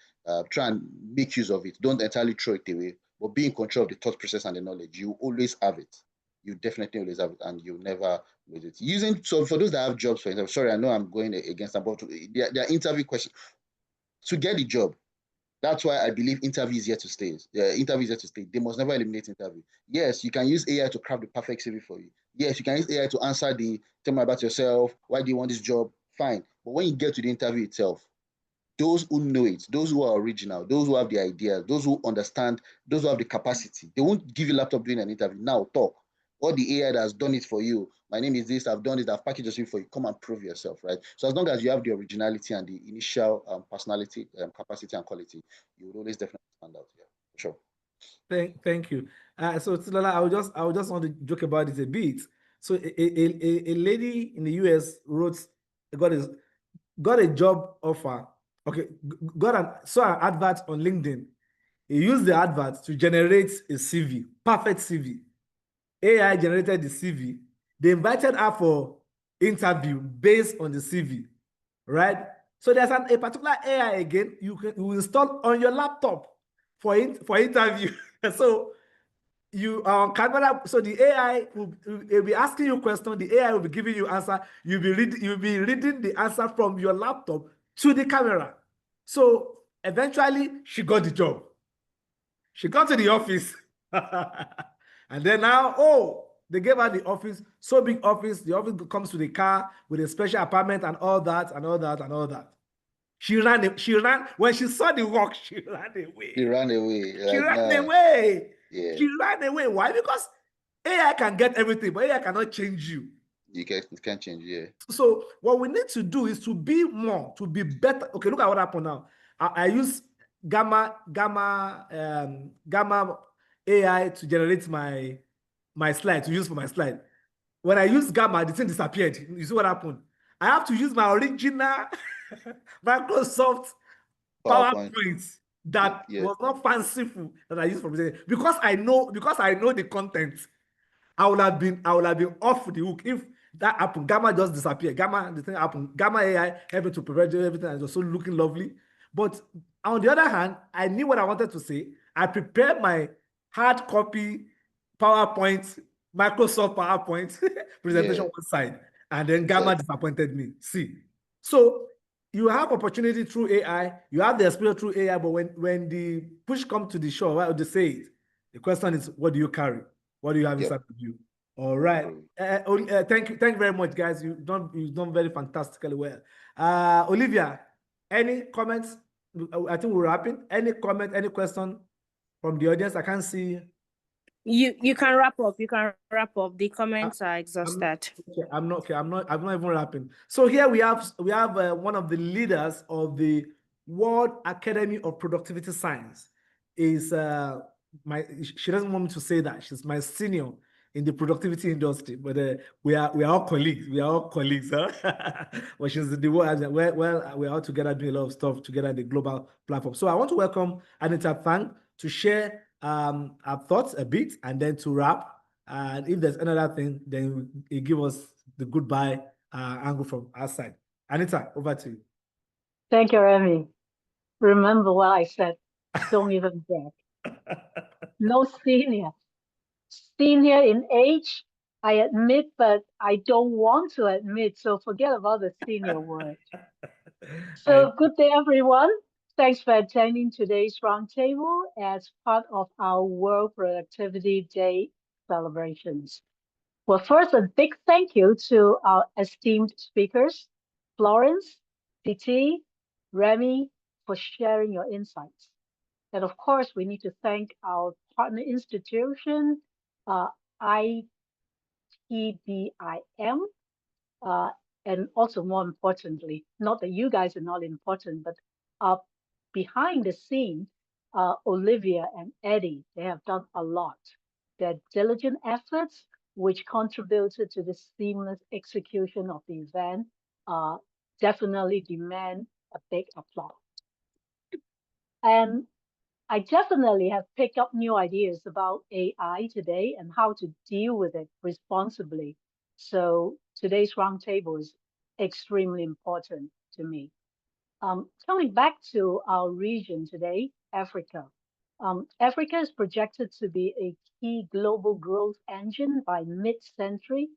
Try and make use of it. Don't entirely throw it away, but be in control of the thought process and the knowledge. You always have it. You definitely always have it, and you'll never lose it. So for those that have jobs, for example, sorry, I know I'm going against them, but their interview questions to get the job. That's why I believe interview is here to stay. Interview is here to stay. They must never eliminate interview. Yes, you can use AI to craft the perfect CV for you. Yes, you can use AI to answer tell me about yourself. Why do you want this job? Fine. But when you get to the interview itself, those who know it, those who are original, those who have the ideas, those who understand, those who have the capacity, they won't give you a laptop during an interview. Now talk. Or the AI that has done it for you. My name is this, I've done it, I've packaged it for you. Come and prove yourself, right? So as long as you have the originality and the initial personality, capacity and quality, you will always definitely stand out. Yeah, for sure. Thank you. So Lola, I would just want to joke about it a bit. So a lady in the US got a job offer. Okay, saw an advert on LinkedIn. He used the advert to generate a CV, perfect CV. AI generated the CV. They invited her for interview based on the CV, right? So there's a particular AI again you will install on your laptop for interview. So you are on camera. So the AI will be asking you questions. The AI will be giving you answer. You'll be reading the answer from your laptop to the camera. So eventually, she got the job. She got to the office. And then now, they gave her the office, so big office. The office comes with a car, with a special apartment and all that, and all that, and all that. She ran, when she saw the work, she ran away. She ran away. She ran away. Yeah. She ran away. Why? Because AI can get everything, but AI cannot change you. You can't change, yeah. So what we need to do is to be more, to be better. Okay, look at what happened now. I use Gamma AI to generate my slide, to use for my slide. When I use Gamma, the thing disappeared. You see what happened? I have to use my original Microsoft PowerPoint that was not fanciful that I used for presentation. Because I know the content. I would have been off the hook if That happened. Gamma just disappeared. Gamma, the thing happened. Gamma AI helped to prevent everything and it was so looking lovely. But on the other hand, I knew what I wanted to say. I prepared my hard copy PowerPoint, Microsoft PowerPoint presentation one side, and then Gamma disappointed me. See, so you have opportunity through AI, you have the experience through AI, but when the push comes to the shore, what would they say it? The question is, what do you carry? What do you have inside of you? All right. Thank you very much, guys. You've done very fantastically well. Olivia, any comments? I think we're wrapping. Any comment? Any question from the audience? I can't see. You can wrap up. You can wrap up. The comments are exhausted. I'm not even wrapping. So here we have one of the leaders of the World Academy of Productivity Science. Is she doesn't want me to say that she's my senior in the productivity industry, but we are all colleagues. We are all colleagues, huh? But she's the one. Well, we're all together doing a lot of stuff together in the global platform. So I want to welcome Anita Fang to share our thoughts a bit and then to wrap. And if there's another thing, then you give us the goodbye angle from our side. Anita, over to you. Thank you, Remy. Remember what I said. Don't even brag. No senior. Senior in age, I admit, but I don't want to admit. So forget about the senior word. So good day, everyone. Thanks for attending today's roundtable as part of our World Productivity Day celebrations. Well, first, a big thank you to our esteemed speakers, Florence, TT, Remy, for sharing your insights. And of course, we need to thank our partner institution, IPBIM, and also more importantly, not that you guys are not important, but behind the scene, Olivia and Eddie, they have done a lot. Their diligent efforts, which contributed to the seamless execution of the event, definitely demand a big applause. And I definitely have picked up new ideas about AI today and how to deal with it responsibly. So today's roundtable is extremely important to me. Coming back to our region today, Africa. Africa is projected to be a key global growth engine by mid-century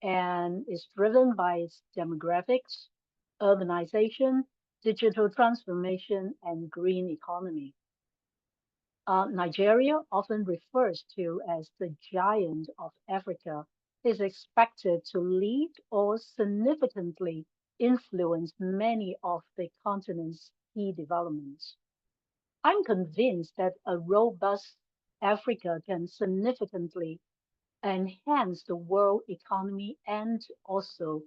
and is driven by its demographics, urbanization, digital transformation, and green economy. Nigeria, often referred to as the giant of Africa, is expected to lead or significantly influence many of the continent's key developments. I'm convinced that a robust Africa can significantly enhance the world economy and also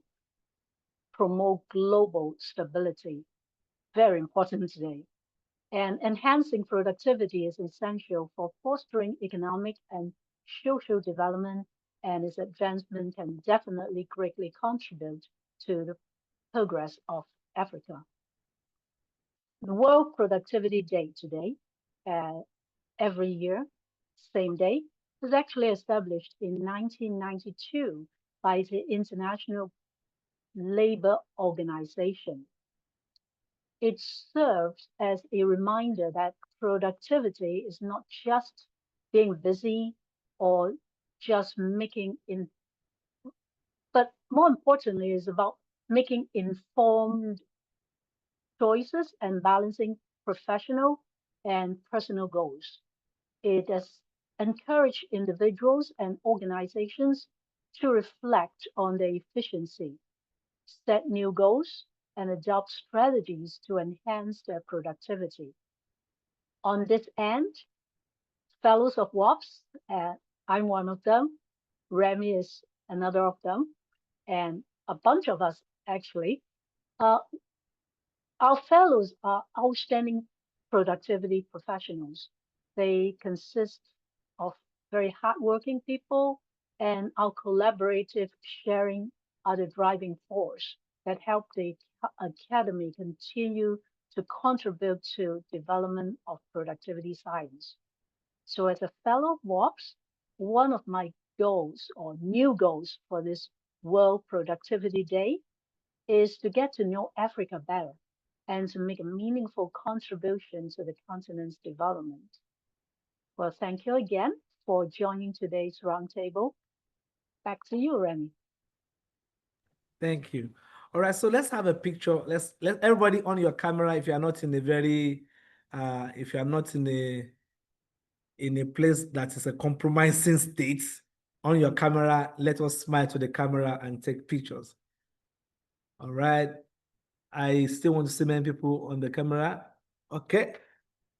promote global stability. Very important today. And enhancing productivity is essential for fostering economic and social development, and its advancement can definitely greatly contribute to the progress of Africa. The World Productivity Day today, every year, same day, was actually established in 1992 by the International Labour Organization. It serves as a reminder that productivity is not just being busy or just but more importantly is about making informed choices and balancing professional and personal goals. It has encouraged individuals and organizations to reflect on their efficiency, set new goals, and adopt strategies to enhance their productivity. On this end, fellows of WAPS, I'm one of them, Remy is another of them, and a bunch of us actually, our fellows are outstanding productivity professionals. They consist of very hardworking people, and our collaborative sharing are the driving force that help the Academy continue to contribute to development of productivity science. So as a fellow of WAPS, one of my goals or new goals for this World Productivity Day is to get to know Africa better and to make a meaningful contribution to the continent's development. Well, thank you again for joining today's roundtable. Back to you, Remy. Thank you. All right, so let's have a picture. Let everybody on your camera, if you are not in a very, if you are not in a place that is a compromising state, on your camera, let us smile to the camera and take pictures. All right. I still want to see many people on the camera. Okay.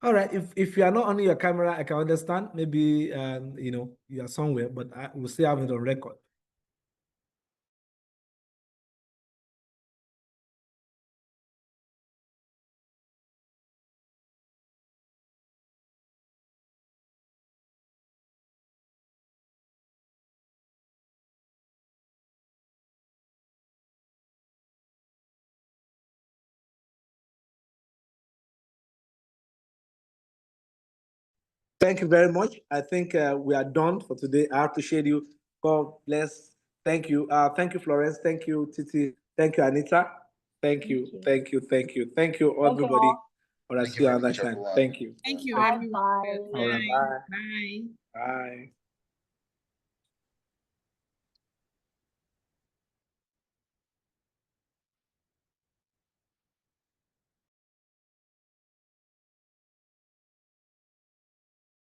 All right. If you are not on your camera, I can understand. Maybe you know, you are somewhere, but I will still have it on record. Thank you very much. I think we are done for today. I appreciate you. God bless. Thank you. Thank you, Florence. Thank you, Titi. Thank you, Anita. Thank you. Thank you. Thank you. Thank you, everybody. All right, see you another time. Thank you. Thank you, Bye everyone. bye. All right, Bye. bye. Bye. Bye.